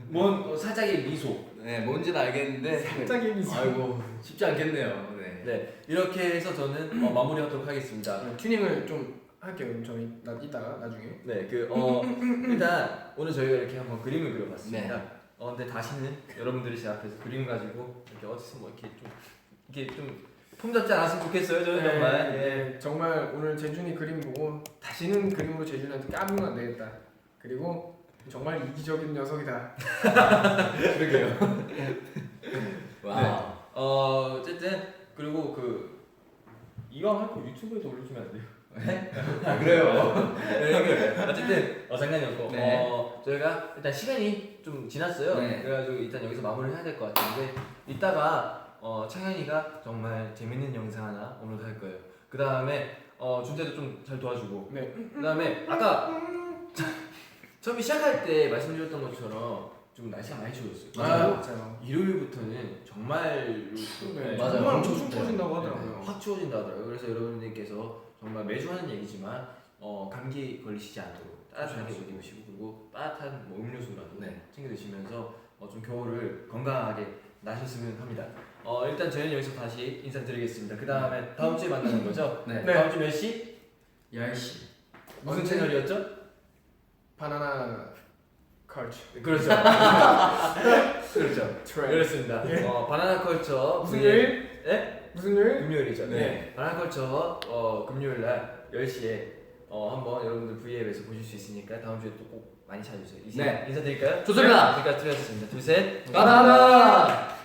뭔 살짝의 미소. 네, 뭔지는 알겠는데 살짝의 미소. 아이고 쉽지 않겠네요. 네. 네 이렇게 해서 저는 마무리하도록 하겠습니다. 튜닝을 좀 할게요. 그럼 저희 이따가 나중에. 네, 일단 오늘 저희가 이렇게 한번 그림을 그려봤습니다. 네. 근데 다시는 여러분들이 제 앞에서 그림 가지고 이렇게 어디서 뭐 이렇게 좀 폼잡지 않았으면 좋겠어요. 저는 정말. 예. 정말 오늘 재준이 그림 보고 다시는 그림으로 재준이한테 까불면 안 되겠다. 그리고 정말 이기적인 녀석이다. 그러게요. 와. 어쨌든 그리고 이왕 할 거 유튜브에도 올려주면 안 돼요? 네? 아 그래요. 네, 어쨌든 장난이었고 네. 저희가 일단 시간이 좀 지났어요. 네. 그래가지고 일단 여기서 마무리를 해야 될 것 같은데 이따가 창현이가 정말 재밌는 영상 하나 업로드 할 거예요. 그 다음에 준태도 좀 잘 도와주고. 네. 그 다음에 아까 처음에 시작할 때 말씀드렸던 것처럼 좀 날씨가 많이 추워졌어요. 맞아요. 일요일부터는 정말로 네, 맞아요. 정말 엄청 엄청 추워진다고 네, 하더라고요. 확 추워진다 하더라고요. 그래서 여러분들께서 정말 매주 하는 얘기지만 감기 걸리시지 않도록 따뜻하게 옷 입으시고 그리고 따뜻한 뭐 음료수라도 네. 챙겨 드시면서 좀 겨울을 건강하게 나셨으면 합니다. 일단 저희는 여기서 다시 인사드리겠습니다. 그 다음에 다음 주에 만나는 거죠? 네. 다음 주 몇 시? 10시. 무슨 언제? 채널이었죠? 바나나 컬처. 그렇죠. 그렇죠. 그렇습니다. 바나나 컬처 무슨 요일? 네? 무슨 요일? 금요일이죠. 네. 바나나 컬처 금요일 날 10시에 한번 여러분들 V앱에서 보실 수 있으니까 다음 주에 또 꼭 많이 찾아주세요. 이제 네. 인사드릴까요? 좋습니다. 여기까지 드렸습니다. 둘, 셋. 바나나.